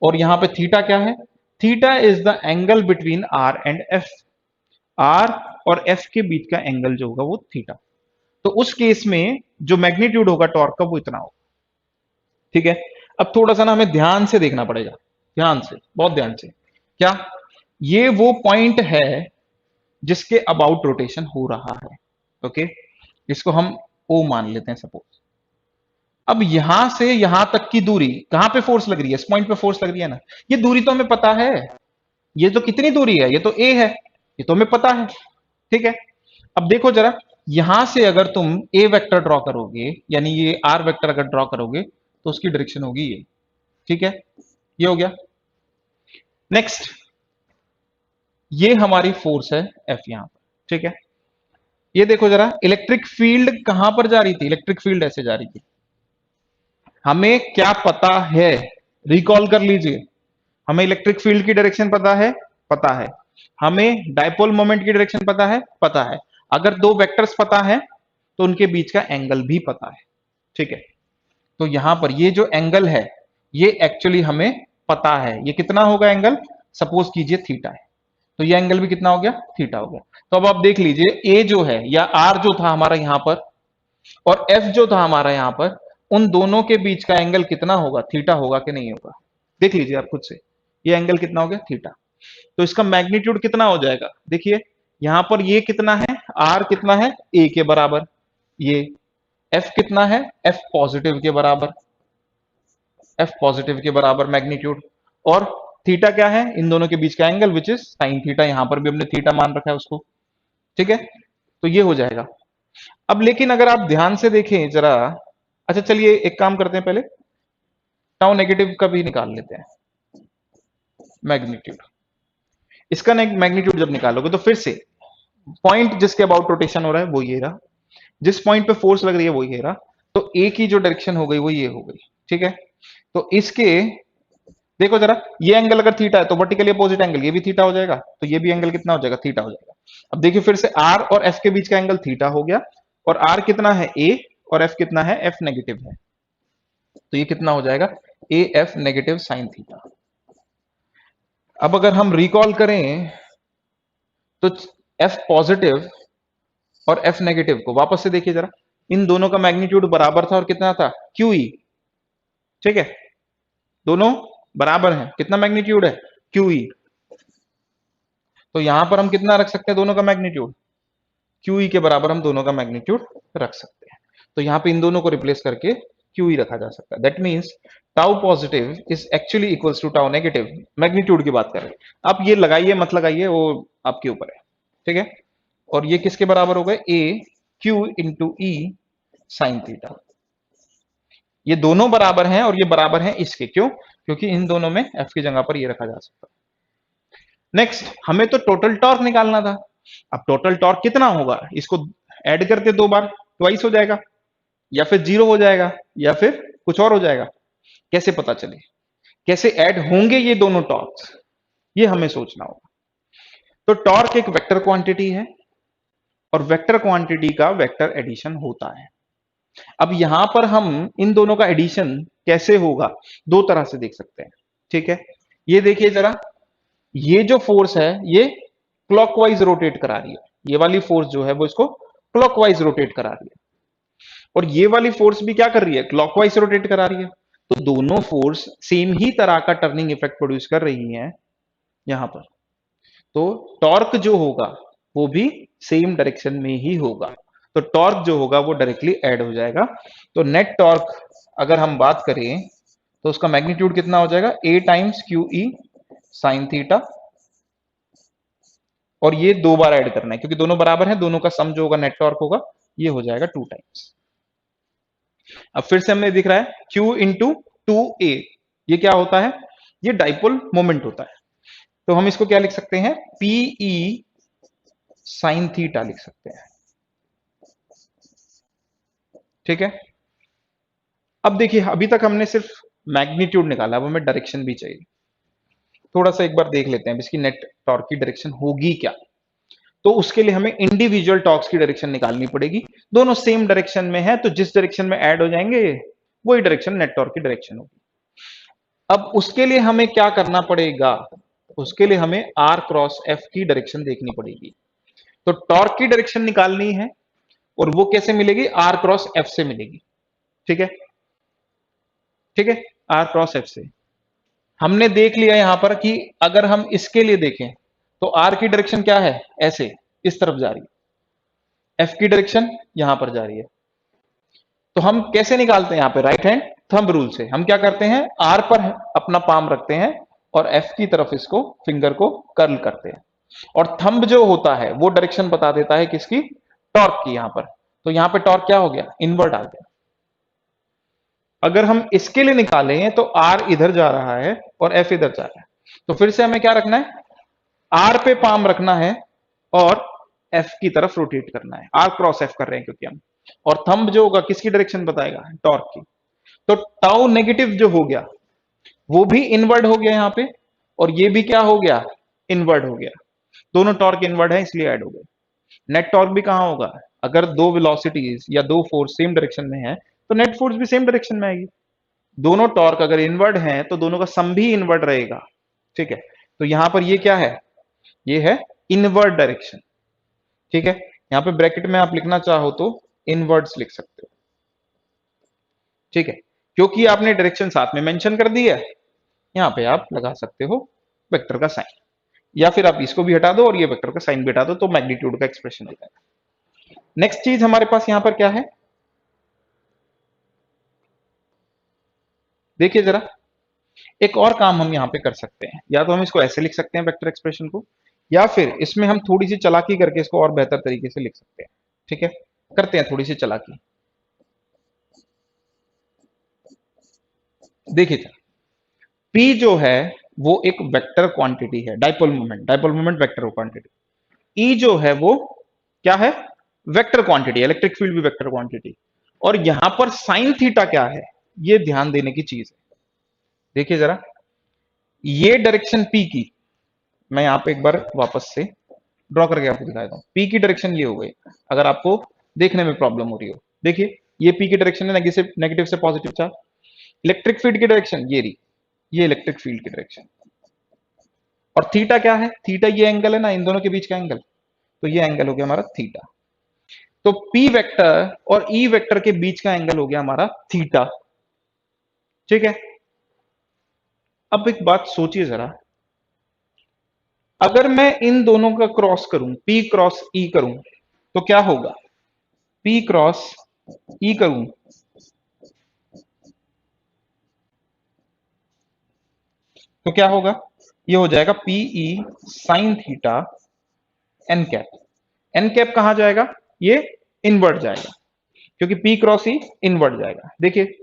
और यहां पे थीटा क्या है? Theta is the angle between R and F. R और एफ के बीच का एंगल जो होगा वो थीटा। तो उस केस में जो मैग्नीट्यूड होगा टॉर्क का वो इतना होगा। ठीक है। अब थोड़ा सा ना हमें ध्यान से देखना पड़ेगा, ध्यान से, बहुत ध्यान से। क्या ये वो पॉइंट है जिसके अबाउट रोटेशन हो रहा है? ओके, इसको हम ओ मान लेते हैं सपोज। अब यहां से यहां तक की दूरी, कहां पे फोर्स लग रही है? इस पॉइंट पे फोर्स लग रही है ना। ये दूरी तो हमें पता है, ये तो कितनी दूरी है, ये तो ए है, ये तो हमें पता है। ठीक है। अब देखो जरा, यहां से अगर तुम ए वेक्टर ड्रॉ करोगे, यानी ये आर वेक्टर अगर ड्रॉ करोगे तो उसकी डायरेक्शन होगी ये। ठीक है, ये हो गया। नेक्स्ट, ये हमारी फोर्स है एफ यहां पर। ठीक है। ये देखो जरा, इलेक्ट्रिक फील्ड कहां पर जा रही थी? इलेक्ट्रिक फील्ड ऐसे जा रही थी। हमें क्या पता है? रिकॉल कर लीजिए। हमें इलेक्ट्रिक फील्ड की डायरेक्शन पता है, पता है। हमें डायपोल मोमेंट की डायरेक्शन पता है, पता है। अगर दो वेक्टर्स पता है तो उनके बीच का एंगल भी पता है। ठीक है। तो यहां पर ये जो एंगल है ये एक्चुअली हमें पता है। ये कितना होगा एंगल? सपोज कीजिए थीटा है, तो ये एंगल भी कितना हो गया? थीटा हो गया। तो अब आप देख लीजिए, ए जो है या आर जो था हमारा यहां पर और एफ जो था हमारा यहां पर, उन दोनों के बीच का एंगल कितना होगा? थीटा होगा कि नहीं होगा? देख लीजिए आप खुद से। ये एंगल कितना हो गया? थीटा। तो इसका मैग्नीट्यूड कितना हो जाएगा? देखिए यहां पर ये कितना है? आर कितना है? ए के बराबर। ये एफ कितना है? एफ पॉजिटिव के बराबर। एफ पॉजिटिव के बराबर मैग्नीट्यूड। और थीटा क्या है? इन दोनों के बीच का angle which is sine theta. यहां पर भी हमने थीटा मान रखा है उसको। ठीक है। तो ये हो जाएगा। अब लेकिन अगर आप ध्यान से देखें जरा, अच्छा चलिए एक काम करते हैं, पहले टाउ नेगेटिव का भी निकाल लेते हैं मैग्नीट्यूड। इसका मैग्नीट्यूड जब निकालोगे तो फिर से पॉइंट जिसके अबाउट रोटेशन हो रहा है वो ये रहा, जिस पॉइंट पे फोर्स लग रही है वो ये रहा। तो ए की जो डायरेक्शन हो गई वो ये हो गई। ठीक है। तो इसके देखो जरा, ये एंगल अगर थीटा है तो वर्टिकली अपोजिट एंगल ये भी थीटा हो जाएगा, तो ये भी एंगल कितना हो जाएगा? थीटा हो जाएगा। अब देखिए फिर से आर और एफ के बीच का एंगल थीटा हो गया। और आर कितना है? ए। और एफ कितना है? एफ नेगेटिव है। तो ये कितना हो जाएगा? A F negative sine theta. अब अगर हम रिकॉल करें तो एफ पॉजिटिव और एफ नेगेटिव को वापस से देखिए जरा, इन दोनों का मैग्नीट्यूड बराबर था और कितना था? Q E. ठीक है, दोनों बराबर हैं। कितना मैग्नीट्यूड है? Q E. तो यहां पर हम कितना रख सकते हैं दोनों का मैग्नीट्यूड? क्यू ई के बराबर हम दोनों का मैग्नीट्यूड रख सकते हैं। तो यहां पे इन दोनों को रिप्लेस करके क्यू ई रखा जा सकता है। That means tau positive is actually equals to tau negative. Magnitude की बात कर रहे हैं। आप ये लगाइए मत लगाइए वो आपके ऊपर है। ठीक है। और ये किसके बराबर हो गए? ए क्यू इंटू ई साइन थीटा। ये दोनों बराबर हैं और ये बराबर हैं इसके। क्यों? क्योंकि इन दोनों में एफ की जगह पर ये रखा जा सकता है। नेक्स्ट, हमें तो टोटल टॉर्क निकालना था। अब टोटल टॉर्क कितना होगा? इसको ऐड करते दो बार, ट्वाइस हो जाएगा, या फिर जीरो हो जाएगा, या फिर कुछ और हो जाएगा। कैसे पता चले? कैसे ऐड होंगे ये दोनों टॉर्क्स? ये हमें सोचना होगा। तो टॉर्क एक वेक्टर क्वांटिटी है और वेक्टर क्वांटिटी का वेक्टर एडिशन होता है। अब यहां पर हम इन दोनों का एडिशन कैसे होगा? दो तरह से देख सकते हैं। ठीक है। ये देखिए जरा, ये जो फोर्स है ये क्लॉकवाइज रोटेट करा रही है। ये वाली फोर्स जो है वो इसको क्लॉकवाइज रोटेट करा रही है, और ये वाली फोर्स भी क्या कर रही है? क्लॉकवाइज रोटेट करा रही है। तो दोनों फोर्स सेम ही तरह का टर्निंग इफेक्ट प्रोड्यूस कर रही है यहां पर। तो टॉर्क जो होगा वो भी सेम डायरेक्शन में ही होगा। तो टॉर्क जो होगा वो डायरेक्टली ऐड हो जाएगा। तो नेट टॉर्क अगर हम बात करें तो उसका मैग्नीट्यूड कितना हो जाएगा? A times q e sine theta. और ये दो बार ऐड करना है क्योंकि दोनों बराबर हैं, दोनों का सम जो होगा नेट टॉर्क होगा ये हो जाएगा 2 टाइम्स। अब फिर से हमें दिख रहा है Q इंटू 2a। ये क्या होता है? ये डाइपोल मोमेंट होता है। तो हम इसको क्या लिख सकते हैं? PE साइन थीटा लिख सकते हैं। ठीक है। अब देखिए अभी तक हमने सिर्फ मैग्नीट्यूड निकाला, अब हमें डायरेक्शन भी चाहिए। थोड़ा सा एक बार देख लेते हैं इसकी नेट टॉर्क की डायरेक्शन होगी क्या। तो उसके लिए हमें इंडिविजुअल टॉर्क्स की डायरेक्शन निकालनी पड़ेगी। दोनों सेम डायरेक्शन में है तो जिस डायरेक्शन में ऐड हो जाएंगे वही डायरेक्शन नेट टॉर्क की डायरेक्शन होगी। अब उसके लिए हमें क्या करना पड़ेगा, उसके लिए हमें आर क्रॉस एफ की डायरेक्शन देखनी पड़ेगी। तो टॉर्क की डायरेक्शन निकालनी है और वो कैसे मिलेगी, आर क्रॉस एफ से मिलेगी। ठीक है, ठीक है, आर क्रॉस एफ से। हमने देख लिया यहां पर कि अगर हम इसके लिए देखें तो आर की डायरेक्शन क्या है, ऐसे इस तरफ जा रही है, एफ की डायरेक्शन यहां पर जा रही है। तो हम कैसे निकालते हैं यहां पे, राइट हैंड थंब रूल से। हम क्या करते हैं, आर पर अपना पाम रखते हैं और एफ की तरफ इसको फिंगर को कर्ल करते हैं, और थंब जो होता है वो डायरेक्शन बता देता है किसकी, टॉर्क की। यहां पर तो यहां पे टॉर्क क्या हो गया, इनवर्ट आ गया। अगर हम इसके लिए निकालें तो आर इधर जा रहा है और एफ इधर जा रहा है, तो फिर से हमें क्या रखना है, आर पे पाम रखना है और एफ की तरफ रोटेट करना है। आर क्रॉस एफ कर रहे हैं क्योंकि हम, और थंब जो होगा किसकी डायरेक्शन बताएगा, टॉर्क की। तो टाउ नेगेटिव जो हो गया वो भी इनवर्ड हो गया यहां पे, और ये भी क्या हो गया, इनवर्ड हो गया। दोनों टॉर्क इनवर्ड है इसलिए ऐड हो गए। नेट टॉर्क भी कहां होगा, अगर दो वेलोसिटीज या दो फोर्स सेम डायरेक्शन में है तो नेट फोर्स भी सेम डायरेक्शन में आएगी। दोनों टॉर्क अगर इनवर्ड हैं तो दोनों का सम भी इनवर्ड रहेगा। ठीक है, तो यहां पर ये क्या है, ये है इनवर्ड डायरेक्शन। ठीक है, यहां पे ब्रैकेट में आप लिखना चाहो तो इनवर्ड्स लिख सकते हो। ठीक है, क्योंकि आपने डायरेक्शन साथ में मेंशन कर दी है, यहां पे आप लगा सकते हो वेक्टर का साइन, या फिर आप इसको भी हटा दो और ये वेक्टर का साइन भी हटा दो तो मैग्नीट्यूड का एक्सप्रेशन हो जाएगा। नेक्स्ट चीज हमारे पास यहां पर क्या है, देखिए जरा, एक और काम हम यहां पे कर सकते हैं। या तो हम इसको ऐसे लिख सकते हैं वेक्टर एक्सप्रेशन को, या फिर इसमें हम थोड़ी सी चालाकी करके इसको और बेहतर तरीके से लिख सकते हैं। ठीक है, करते हैं थोड़ी सी चालाकी। देखिए P जो है वो एक वेक्टर क्वांटिटी है, dipole moment vector quantity. E जो है वो क्या है, वेक्टर क्वांटिटी, इलेक्ट्रिक फील्ड भी वेक्टर क्वांटिटी। और यहां पर साइन थीटा क्या है, ये ध्यान देने की चीज है। देखिए जरा, ये डायरेक्शन P की, मैं यहां पे एक बार वापस से ड्रॉ करके आपको दिखा देता हूं। P की डायरेक्शन ये हो गई, अगर आपको देखने में प्रॉब्लम हो रही हो, देखिए ये P की डायरेक्शन है, नेगेटिव से पॉजिटिव चार्ज। इलेक्ट्रिक फील्ड की डायरेक्शन ये रही, ये इलेक्ट्रिक फील्ड की डायरेक्शन। और थीटा क्या है, थीटा ये एंगल है ना, इन दोनों के बीच का एंगल, तो ये एंगल हो गया हमारा थीटा। तो P वेक्टर और E वेक्टर के बीच का एंगल हो गया हमारा थीटा। ठीक है, अब एक बात सोचिए जरा, अगर मैं इन दोनों का क्रॉस करूं, P क्रॉस E करूं, तो क्या होगा, P क्रॉस E करूं तो क्या होगा, ये हो जाएगा PE sine theta N cap. N cap कहां जाएगा, ये इनवर्ट जाएगा, क्योंकि P क्रॉस E इनवर्ट जाएगा। देखिए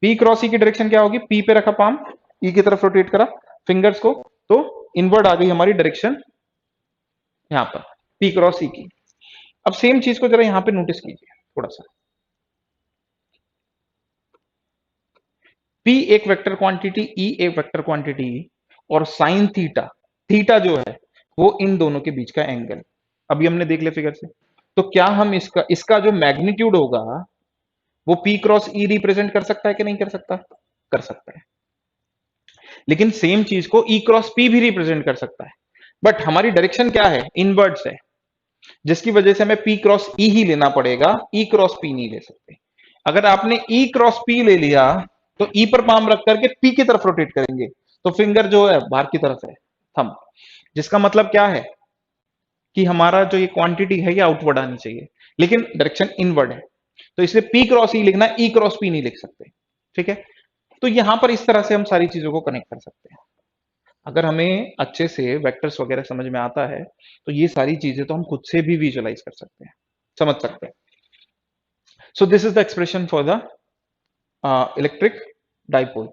P क्रॉस E की डायरेक्शन क्या होगी, P पे रखा पाम, E की तरफ रोटेट करा फिंगर्स को, तो इनवर्ट आ गई हमारी डायरेक्शन यहां पर P क्रॉस E की। अब सेम चीज को जरा यहां पे नोटिस कीजिए थोड़ा सा, P एक वेक्टर क्वांटिटी, E एक वेक्टर क्वांटिटी, और साइन थीटा, थीटा जो है वो इन दोनों के बीच का एंगल, अभी हमने देख लिया फिगर से। तो क्या हम इसका इसका जो मैग्नीट्यूड होगा वो P क्रॉस E रिप्रेजेंट कर सकता है कि नहीं कर सकता, कर सकता है। लेकिन सेम चीज को E क्रॉस P भी रिप्रेजेंट कर सकता है, बट हमारी डायरेक्शन क्या है, इनवर्ट्स है, जिसकी वजह से हमें P क्रॉस E ही लेना पड़ेगा, E क्रॉस P नहीं ले सकते। अगर आपने E क्रॉस P ले लिया तो E पर पाम रख करके P की तरफ रोटेट करेंगे तो फिंगर जो है बाहर की तरफ है, थंब, जिसका मतलब क्या है कि हमारा जो ये क्वांटिटी है ये आउटवर्ड आनी चाहिए, लेकिन डायरेक्शन इनवर्ड है, तो इसलिए P क्रॉस E लिखना, E क्रॉस P नहीं लिख सकते। ठीक है, तो यहां पर इस तरह से हम सारी चीजों को कनेक्ट कर सकते हैं। अगर हमें अच्छे से वेक्टर्स वगैरह समझ में आता है तो ये सारी चीजें तो हम खुद से भी विजुअलाइज कर सकते हैं, समझ सकते हैं। So this is the expression for the electric dipole,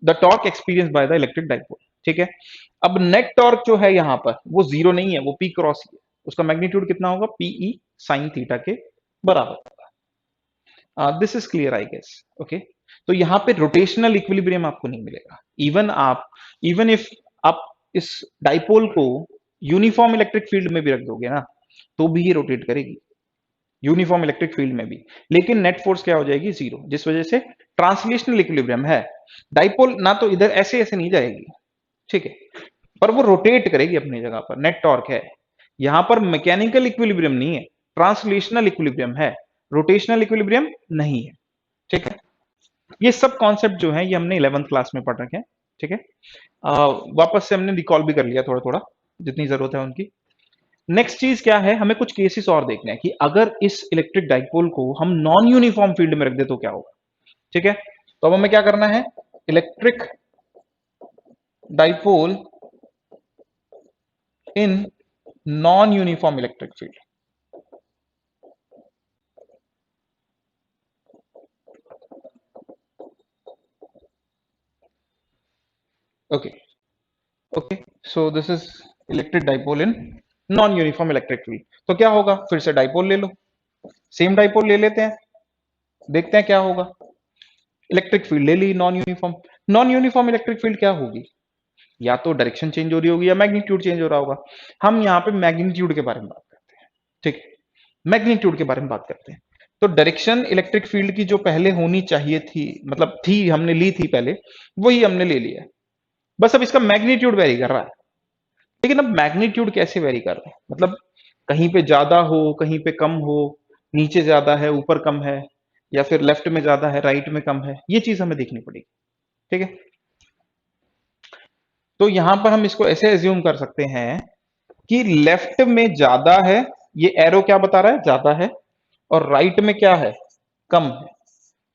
the torque experience by the electric dipole. ठीक है, अब नेट टॉर्क जो है यहां पर वो जीरो नहीं है, वो P क्रॉस ही है, उसका मैग्नीट्यूड कितना होगा, PE साइन थीटा के बराबर होगा। This is clear I guess. Okay, तो यहाँ पे रोटेशनल इक्विलिब्रियम आपको नहीं मिलेगा। इवन इफ आप इस डाइपोल को यूनिफॉर्म इलेक्ट्रिक फील्ड में भी रख दोगे ना, तो भी ये रोटेट करेगी यूनिफॉर्म इलेक्ट्रिक फील्ड में भी, लेकिन नेट फोर्स क्या हो जाएगी, जीरो, जिस वजह से ट्रांसलेशनल इक्विलिब्रियम है। डाइपोल ना तो इधर ऐसे ऐसे नहीं जाएगी, ठीक है, पर वो रोटेट करेगी अपनी जगह पर, नेट टॉर्क है। यहां पर मैकेनिकल इक्विलिब्रियम नहीं है, ट्रांसलेशनल इक्विलिब्रियम है, रोटेशनल इक्विलिब्रियम नहीं है, ठीक है। ये सब कॉन्सेप्ट जो है ये हमने 11th क्लास में पढ़ रखे हैं, ठीक है। वापस से हमने रिकॉल भी कर लिया थोड़ा थोड़ा, जितनी जरूरत है उनकी। नेक्स्ट चीज क्या है, हमें कुछ केसेस और देखने हैं कि अगर इस इलेक्ट्रिक डाइपोल को हम नॉन यूनिफॉर्म फील्ड में रख दे तो क्या होगा, ठीक है। तो अब हमें क्या करना है, electric dipole in non uniform electric field. Okay okay, so this is electric dipole in non uniform electric field. तो क्या होगा, फिर से डाइपोल ले लो, सेम डाइपोल ले लेते हैं, देखते हैं क्या होगा। इलेक्ट्रिक फील्ड ले ली नॉन यूनिफॉर्म इलेक्ट्रिक फील्ड क्या होगी, या तो डायरेक्शन चेंज हो रही होगी या मैग्नीट्यूड चेंज हो रहा होगा। हम यहाँ पे मैग्नीट्यूड के बारे में बात करते हैं, ठीक, मैग्नीट्यूड के बारे में बात करते हैं। तो डायरेक्शन इलेक्ट्रिक फील्ड की जो पहले होनी चाहिए थी, मतलब थी, हमने ली थी पहले, वही हमने ले लिया है, बस अब इसका मैग्नीट्यूड वेरी कर रहा है। लेकिन अब मैग्नीट्यूड कैसे वेरी कर रहा है, मतलब कहीं पे ज्यादा हो, कहीं पे कम हो, नीचे ज्यादा है ऊपर कम है, या फिर लेफ्ट में ज्यादा है राइट में कम है, ये चीज हमें देखनी पड़ेगी, ठीक है। तो यहां पर हम इसको ऐसे एज्यूम कर सकते हैं कि लेफ्ट में ज्यादा है, ये एरो क्या बता रहा है, ज्यादा है, और राइट में क्या है, कम है।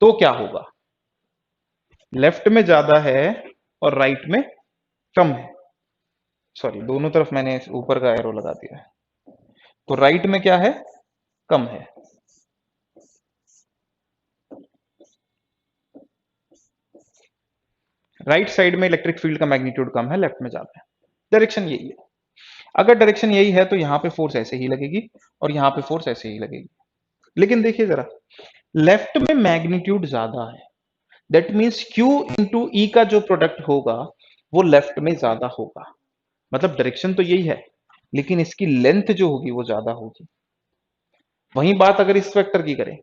तो क्या होगा, लेफ्ट में ज्यादा है और राइट में कम है, सॉरी दोनों तरफ मैंने ऊपर का एरो लगा दिया है। तो राइट में क्या है, कम है, राइट साइड में इलेक्ट्रिक फील्ड का मैग्नीट्यूड कम है, लेफ्ट में ज्यादा है। डायरेक्शन यही है। अगर डायरेक्शन यही है तो यहां पे फोर्स ऐसे ही लगेगी और यहां पे फोर्स ऐसे ही लगेगी। लेकिन देखिए जरा, लेफ्ट में मैग्नीट्यूड ज्यादा है, दैट मीन्स Q इंटू ई का जो प्रोडक्ट होगा वो लेफ्ट में ज्यादा होगा। मतलब डायरेक्शन तो यही है, लेकिन इसकी लेंथ जो होगी वो ज्यादा होगी। वही बात अगर इस वेक्टर की करें,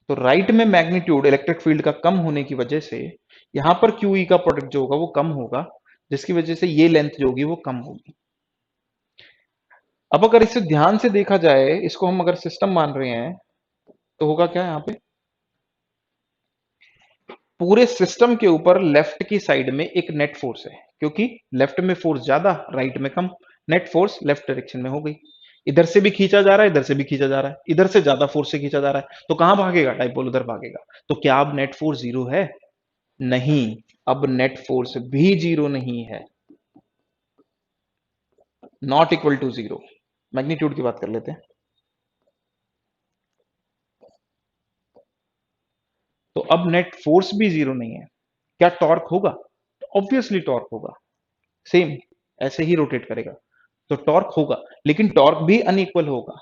तो राइट में मैग्नीट्यूड इलेक्ट्रिक फील्ड का कम होने की वजह से यहां पर क्यू ई का प्रोडक्ट जो होगा वो कम होगा, जिसकी वजह से ये लेंथ जो होगी वो कम होगी। अब अगर इसे ध्यान से देखा जाए, इसको हम अगर सिस्टम मान रहे हैं, तो होगा क्या, यहाँ पे पूरे सिस्टम के ऊपर लेफ्ट की साइड में एक नेट फोर्स है, क्योंकि लेफ्ट में फोर्स ज्यादा राइट में कम, नेट फोर्स लेफ्ट डायरेक्शन में हो गई। इधर से भी खींचा जा रहा है, इधर से भी खींचा जा रहा है, इधर से ज्यादा फोर्स से खींचा जा रहा है, तो कहां भागेगा, डाइपोल उधर भागेगा। तो क्या अब नेट फोर्स जीरो है, नहीं, अब नेट फोर्स भी जीरो नहीं है, not equal to zero. Magnitude की बात कर लेते हैं। तो अब नेट फोर्स भी जीरो नहीं है, क्या टॉर्क होगा, ऑब्वियसली टॉर्क होगा, सेम ऐसे ही रोटेट करेगा, तो टॉर्क होगा, लेकिन टॉर्क भी अनइक्वल होगा।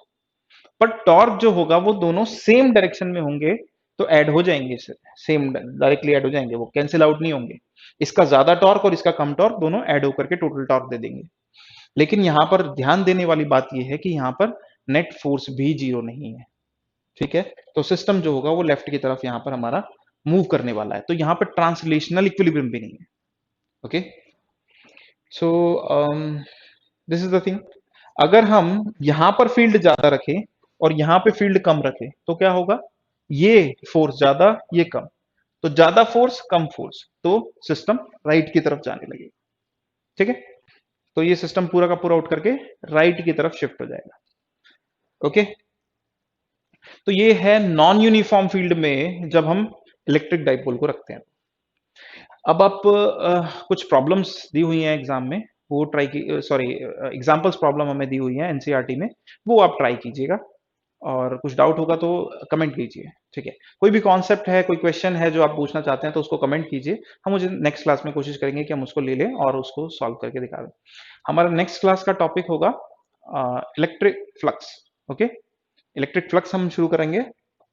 पर टॉर्क जो होगा वो दोनों सेम डायरेक्शन में होंगे, तो ऐड हो जाएंगे, सेम डायरेक्टली ऐड हो जाएंगे, वो कैंसिल आउट नहीं होंगे। इसका ज्यादा टॉर्क और इसका कम टॉर्क दोनों ऐड होकर के टोटल टॉर्क दे देंगे। लेकिन यहां पर ध्यान देने वाली बात यह है कि यहां पर नेट फोर्स भी जीरो नहीं है, ठीक है। तो सिस्टम जो होगा वो लेफ्ट की तरफ यहां पर हमारा मूव करने वाला है, तो यहां पर ट्रांसलेशनल इक्विलिब्रियम भी नहीं है। Okay, so this is the thing. अगर हम यहां पर फील्ड ज्यादा रखें और यहां पे फील्ड कम रखें तो क्या होगा, ये फोर्स ज्यादा ये कम, तो ज्यादा फोर्स कम फोर्स, तो सिस्टम राइट की तरफ जाने लगेगा, ठीक है। तो ये सिस्टम पूरा का पूरा उठ करके राइट की तरफ शिफ्ट हो जाएगा। ओके, तो ये है नॉन यूनिफॉर्म फील्ड में जब हम इलेक्ट्रिक डाइपोल को रखते हैं। अब आप कुछ प्रॉब्लम्स दी हुई हैं एग्जाम में, वो ट्राई की, सॉरी एग्जांपल्स प्रॉब्लम हमें दी हुई है एनसीईआरटी में, वो आप ट्राई कीजिएगा, और कुछ डाउट होगा तो कमेंट कीजिए, ठीक है। कोई भी कॉन्सेप्ट है, कोई क्वेश्चन है जो आप पूछना चाहते हैं तो उसको कमेंट कीजिए, हम मुझे नेक्स्ट क्लास में कोशिश करेंगे कि हम उसको ले लें और उसको सॉल्व करके दिखा दें। हमारा नेक्स्ट क्लास का टॉपिक होगा electric flux. Okay, electric flux हम शुरू करेंगे,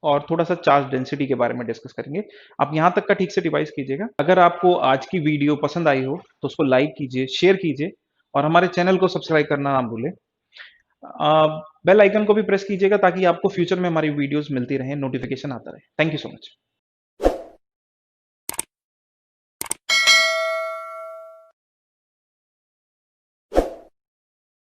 और थोड़ा सा चार्ज डेंसिटी के बारे में डिस्कस करेंगे। आप यहाँ तक का ठीक से डिवाइस कीजिएगा। अगर आपको आज की वीडियो पसंद आई हो तो उसको लाइक कीजिए, शेयर कीजिए और हमारे चैनल को सब्सक्राइब करना ना भूलें। बेल आइकन को भी प्रेस कीजिएगा ताकि आपको फ्यूचर में हमारी वीडियोस मिलती रहें, नोटिफिकेशन आता रहे। Thank you so much.